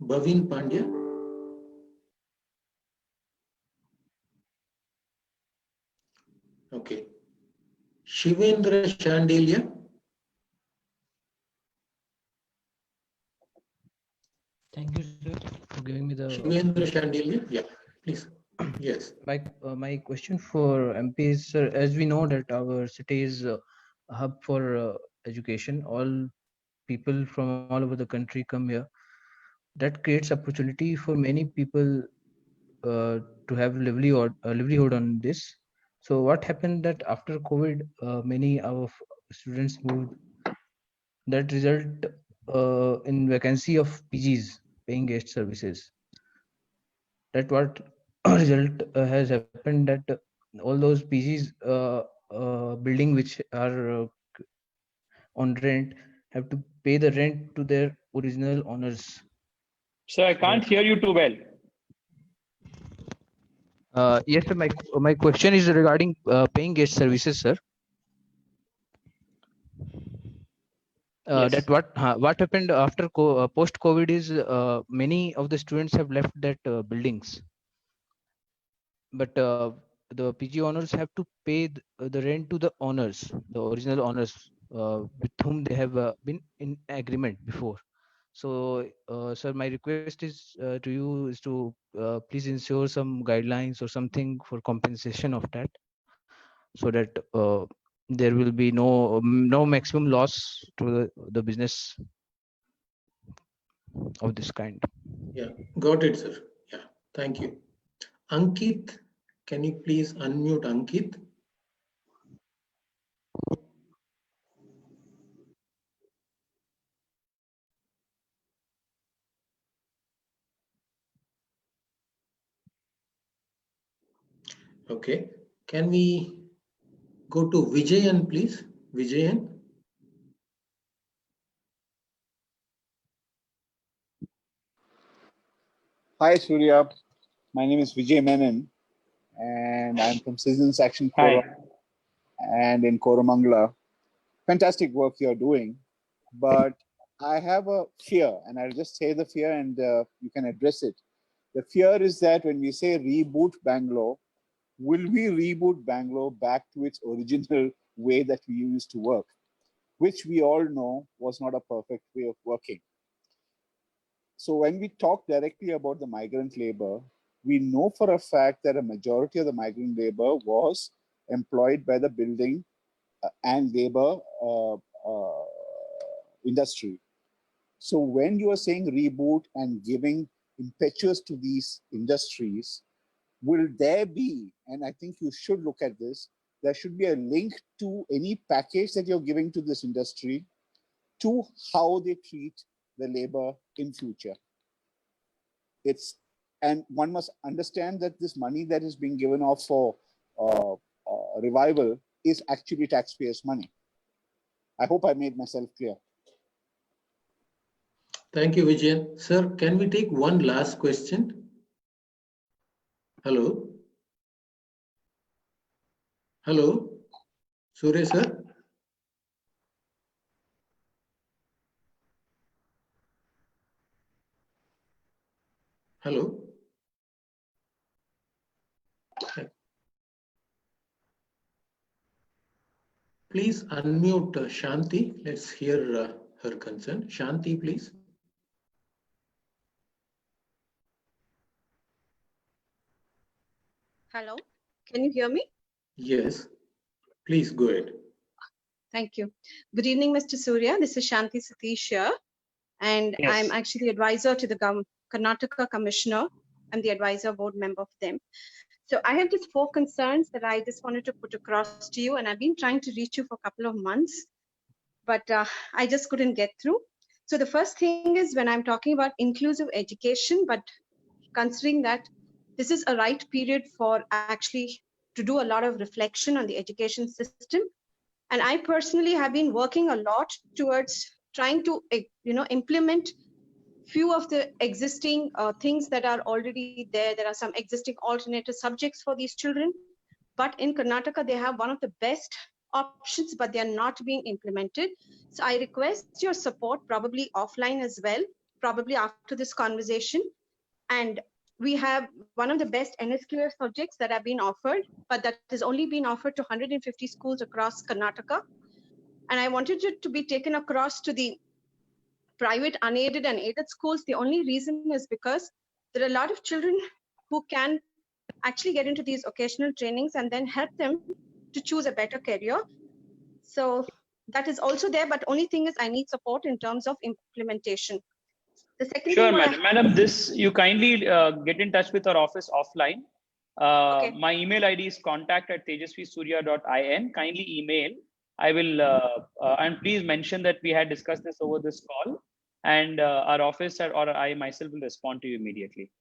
Bhavin Pandya. Okay. Shivendra Chandelia. Thank you, sir, for giving me the. Shivendra Chandelia, yeah, please. Yes. My question for MP is, sir, as we know that our city is a hub for education, all people from all over the country come here. That creates opportunity for many people to have livelihood on this. So what happened that after COVID, many of students moved. That result in vacancy of PGs, paying guest services. That what result has happened that all those PGs building which are on rent have to pay the rent to their original owners. So I can't hear you too well. Yes, sir. My question is regarding paying guest services, sir. Yes. That what happened after post COVID is many of the students have left that buildings, but the PG owners have to pay the rent to the owners, the original owners with whom they have been in agreement before. So, sir, my request is to you is to please ensure some guidelines or something for compensation of that, so that there will be no maximum loss to the business of this kind. Yeah, got it, sir. Yeah, thank you. Ankit, can you please unmute Ankit? Okay, can we go to Vijayan, please? Vijayan. Hi, Surya. My name is Vijay Menon, and I'm from Citizens Action Hi. Forum and in Koramangala. Fantastic work you're doing, but I have a fear, and I'll just say the fear and you can address it. The fear is that when we say reboot Bangalore, will we reboot Bangalore back to its original way that we used to work, which we all know was not a perfect way of working. So when we talk directly about the migrant labor, we know for a fact that a majority of the migrant labor was employed by the building and labor industry. So when you are saying reboot and giving impetus to these industries, will there be, and I think you should look at this, there should be a link to any package that you're giving to this industry to how they treat the labor in future. And one must understand that this money that is being given off for revival is actually taxpayers' money. I hope I made myself clear. Thank you, Vijayan. Sir, can we take one last question? Hello? Hello? Surya, sir? Hello? Please unmute Shanti. Let's hear her concern. Shanti, please. Hello, can you hear me? Yes, please go ahead. Thank you. Good evening, Mr. Surya. This is Shanti Satish here, and Yes. I'm actually advisor to the Karnataka Commissioner. I'm the advisor board member of them. So I have just 4 concerns that I just wanted to put across to you, and I've been trying to reach you for a couple of months, but I just couldn't get through. So the first thing is when I'm talking about inclusive education, but considering that this is a right period for actually to do a lot of reflection on the education system. And I personally have been working a lot towards trying to, implement few of the existing things that are already there. There are some existing alternative subjects for these children, but in Karnataka, they have one of the best options, but they are not being implemented. So I request your support, probably offline as well, probably after this conversation. And we have one of the best NSQF subjects that have been offered, but that has only been offered to 150 schools across Karnataka. And I wanted it to be taken across to the private, unaided and aided schools. The only reason is because there are a lot of children who can actually get into these occasional trainings and then help them to choose a better career. So that is also there, but only thing is I need support in terms of implementation. The second Sure, thing madam. Madam, this you kindly get in touch with our office offline. My email ID is contact@tejasvisurya.in. Kindly email. I will, and please mention that we had discussed this over this call, and our office or I myself will respond to you immediately.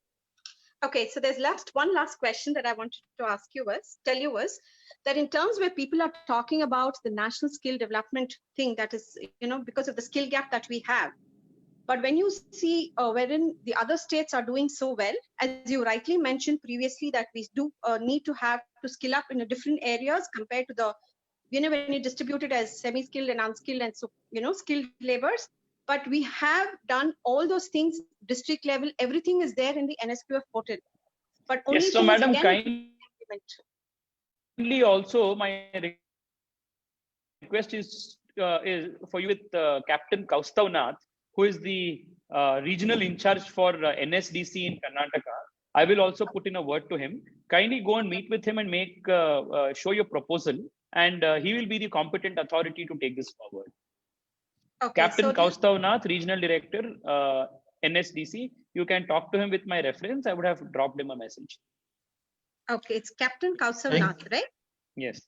Okay, so there's one last question that I wanted to tell you was that in terms where people are talking about the national skill development thing, that is, because of the skill gap that we have. But when you see wherein the other states are doing so well, as you rightly mentioned previously, that we do need to have to skill up in the different areas compared to the, when you distribute it as semi-skilled and unskilled and so, skilled laborers. But we have done all those things district level. Everything is there in the NSQF portal. But only Yes, so thing is, madam, again, kindly also my request is for you with Captain Kaustav Nath, who is the regional in charge for NSDC in Karnataka. I will also put in a word to him. Kindly go and meet with him and make show your proposal, and he will be the competent authority to take this forward. Okay, Captain so Kaustav Nath, regional director, NSDC. You can talk to him with my reference. I would have dropped him a message. Okay, it's Captain Kaustav Nath, right? Yes.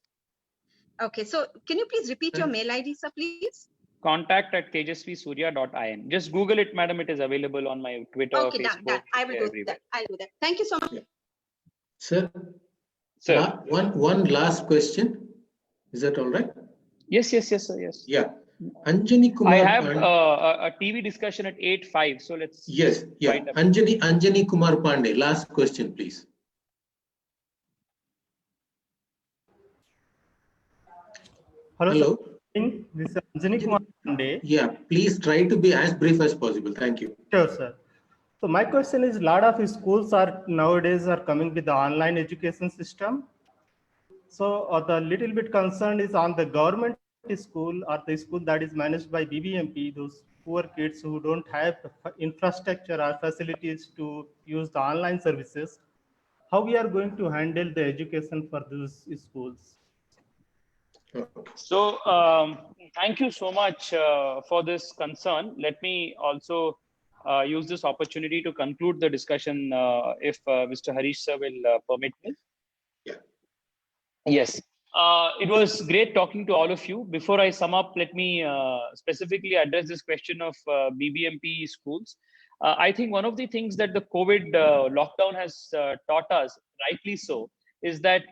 Okay, so can you please repeat your mail ID, sir, please? contact@tejasvisurya.in. Just Google it, madam. It is available on my Twitter, Okay, Facebook, done. I will do everywhere. that. I'll do that. Thank you so much. Sir, Sir. One last question. Is that all right? Yes, sir. Yes. Yeah. Anjani Kumar. I have a TV discussion at 8:05. So let's. Yes. Yeah. Anjani Kumar Pandey. Last question, please. Hello. This is Anjani Kumar Pandey. Yeah. Please try to be as brief as possible. Thank you. Sure, sir. So my question is, a lot of schools are nowadays coming with the online education system. So the little bit concern is on the government school or the school that is managed by BBMP, those poor kids who don't have infrastructure or facilities to use the online services. How we are going to handle the education for those schools? So thank you so much for this concern. Let me also use this opportunity to conclude the discussion if Mr. Harish sir will permit me. Yeah. Yes. It was great talking to all of you. Before I sum up, let me specifically address this question of BBMP schools. I think one of the things that the COVID lockdown has taught us, rightly so, is that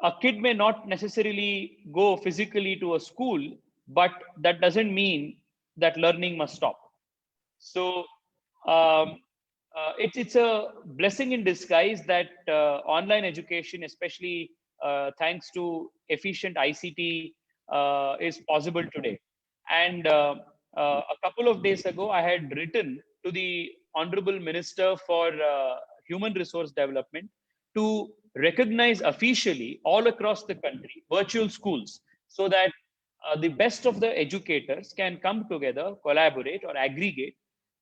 a kid may not necessarily go physically to a school, but that doesn't mean that learning must stop. So it's a blessing in disguise that online education, especially thanks to efficient ICT, is possible today. And a couple of days ago, I had written to the Honorable Minister for Human Resource Development to recognize officially all across the country virtual schools, so that the best of the educators can come together, collaborate or aggregate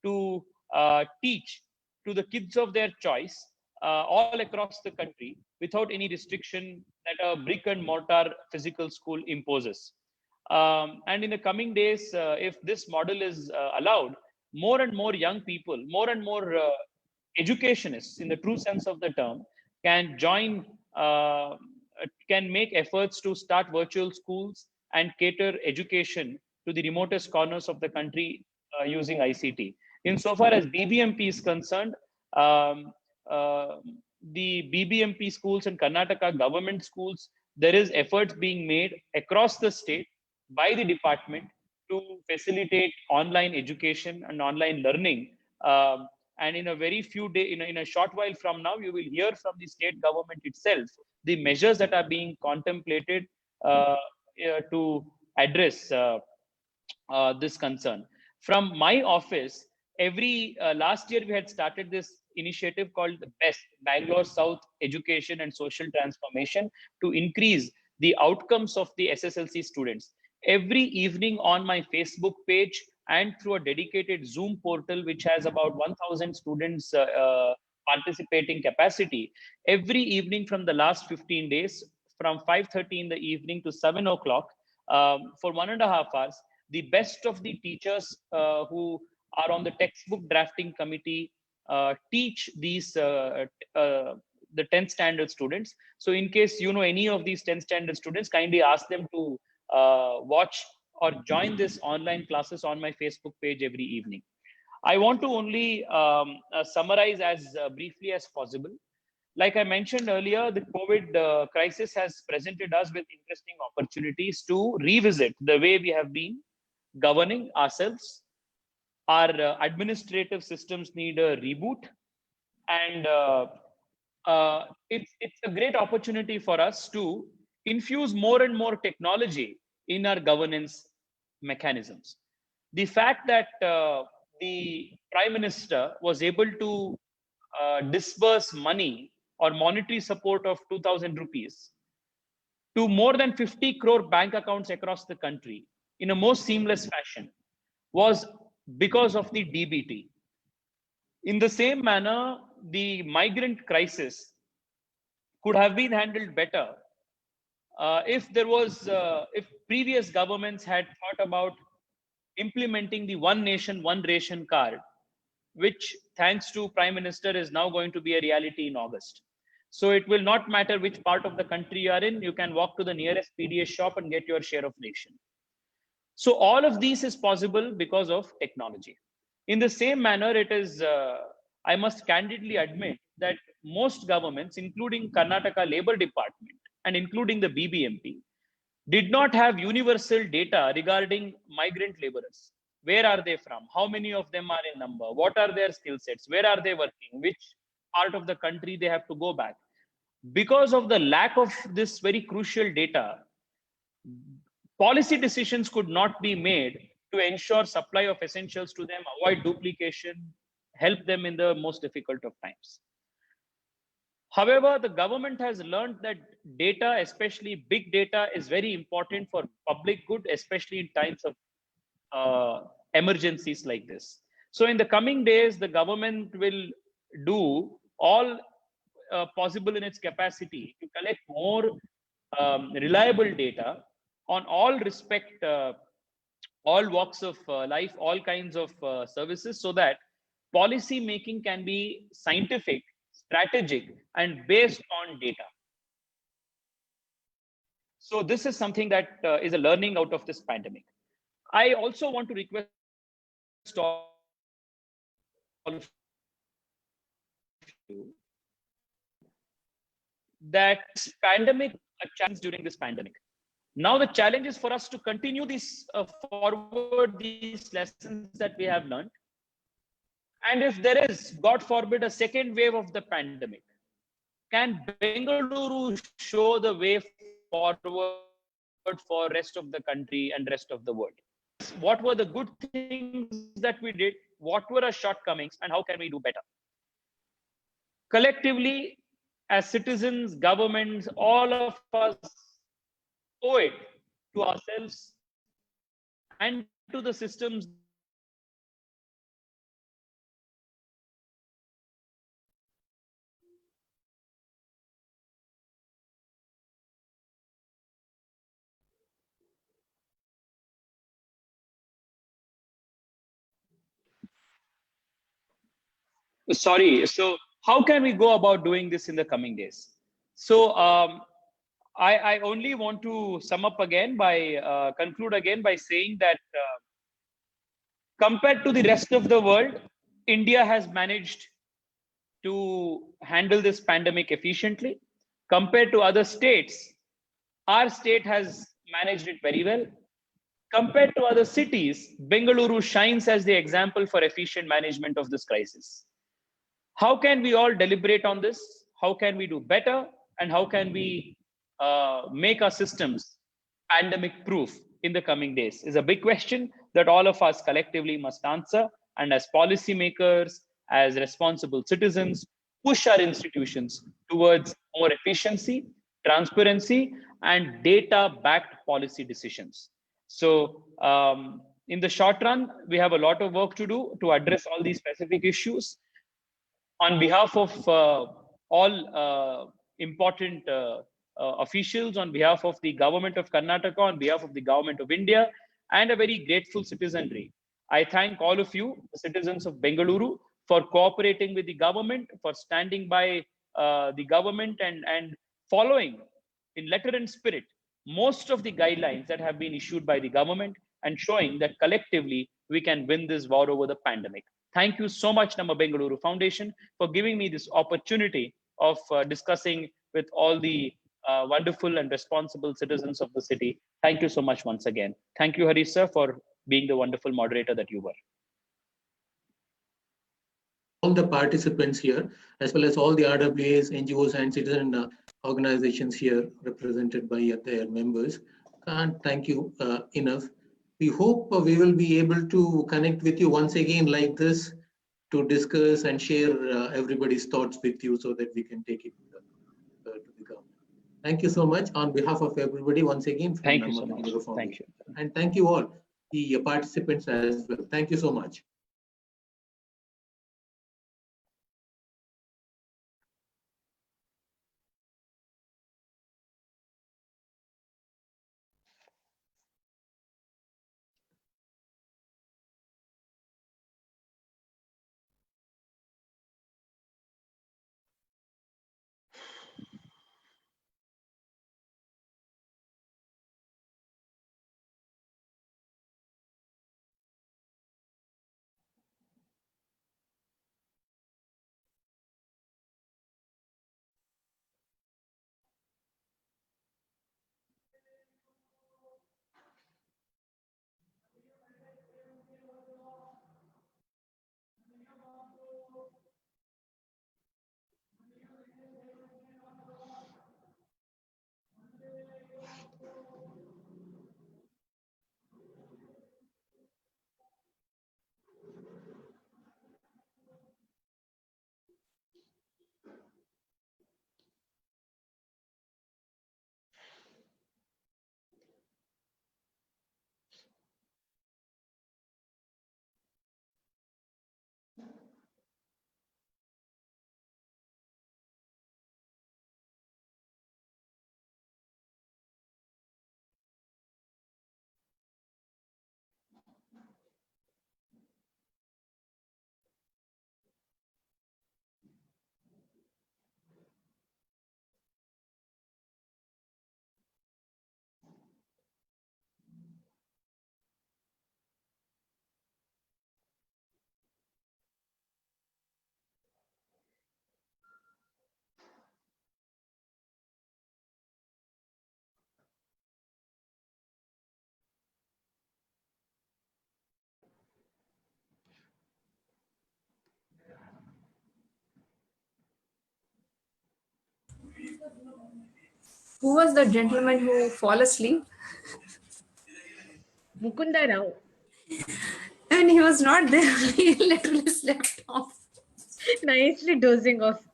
to teach to the kids of their choice all across the country without any restriction that a brick and mortar physical school imposes. And in the coming days, if this model is allowed, more and more young people, more and more educationists in the true sense of the term can join, can make efforts to start virtual schools and cater education to the remotest corners of the country using ICT. Insofar as BBMP is concerned, the BBMP schools and Karnataka government schools, there is efforts being made across the state by the department to facilitate online education and online learning. And in a very few days, in a short while from now, you will hear from the state government itself the measures that are being contemplated to address this concern. From my office, last year we had started this initiative called the BEST, Bangalore South Education and Social Transformation, to increase the outcomes of the SSLC students. Every evening on my Facebook page and through a dedicated Zoom portal, which has about 1,000 students participating capacity, every evening from the last 15 days, from 5:30 in the evening to 7 o'clock, for 1.5 hours, the best of the teachers who are on the textbook drafting committee teach these the 10th standard students. So in case you know any of these 10th standard students, kindly ask them to watch or join this online classes on my Facebook page every evening. I want to only summarize as briefly as possible. Like I mentioned earlier, the COVID crisis has presented us with interesting opportunities to revisit the way we have been governing ourselves, Our administrative systems need a reboot, and it's a great opportunity for us to infuse more and more technology in our governance mechanisms. The fact that the Prime Minister was able to disburse money or monetary support of 2,000 rupees to more than 50 crore bank accounts across the country in a most seamless fashion was because of the DBT. In the same manner, the migrant crisis could have been handled better if previous governments had thought about implementing the One Nation, One Ration card, which thanks to Prime Minister is now going to be a reality in August. So it will not matter which part of the country you are in, you can walk to the nearest PDA shop and get your share of ration. So all of these is possible because of technology. In the same manner, it is, I must candidly admit that most governments, including Karnataka Labour Department and including the BBMP, did not have universal data regarding migrant laborers. Where are they from? How many of them are in number? What are their skill sets? Where are they working? Which part of the country they have to go back? Because of the lack of this very crucial data, policy decisions could not be made to ensure supply of essentials to them, avoid duplication, help them in the most difficult of times. However, the government has learned that data, especially big data, is very important for public good, especially in times of emergencies like this. So in the coming days, the government will do all possible in its capacity to collect more reliable data on all all walks of life, all kinds of services, so that policy making can be scientific, strategic, and based on data. So this is something that is a learning out of this pandemic. I also want to request all of you that pandemic, a challenge during this pandemic. Now the challenge is for us to continue this forward, these lessons that we have learned. And if there is, God forbid, a second wave of the pandemic, can Bengaluru show the way forward for rest of the country and rest of the world? What were the good things that we did? What were our shortcomings, and how can we do better? Collectively, as citizens, governments, all of us owe it to ourselves and to the systems . Sorry. So how can we go about doing this in the coming days? So I only want to sum up again by conclude again by saying that compared to the rest of the world, India has managed to handle this pandemic efficiently. Compared to other states, our state has managed it very well. Compared to other cities, Bengaluru shines as the example for efficient management of this crisis. How can we all deliberate on this? How can we do better? And how can we make our systems pandemic proof in the coming days is a big question that all of us collectively must answer. And as policymakers, as responsible citizens, push our institutions towards more efficiency, transparency, and data-backed policy decisions. So in the short run, we have a lot of work to do to address all these specific issues. On behalf of all important officials, on behalf of the government of Karnataka, on behalf of the government of India, and a very grateful citizenry, I thank all of you, the citizens of Bengaluru, for cooperating with the government, for standing by the government and following in letter and spirit most of the guidelines that have been issued by the government, and showing that collectively we can win this war over the pandemic. Thank you so much, Namma Bengaluru Foundation, for giving me this opportunity of discussing with all the wonderful and responsible citizens of the city. Thank you so much once again. Thank you, Harish sir, for being the wonderful moderator that you were. the participants here, as well as all the RWAs, NGOs, and citizen organizations here represented by their members. Can't thank you enough. We hope we will be able to connect with you once again like this to discuss and share everybody's thoughts with you so that we can take it to the government. Thank you so much on behalf of everybody once again. Thank you so much. Thank you. And thank you all, the participants as well. Thank you so much. Who was the gentleman who fall asleep? Mukunda Rao. And he was not there. He literally slept off. Nicely dozing off.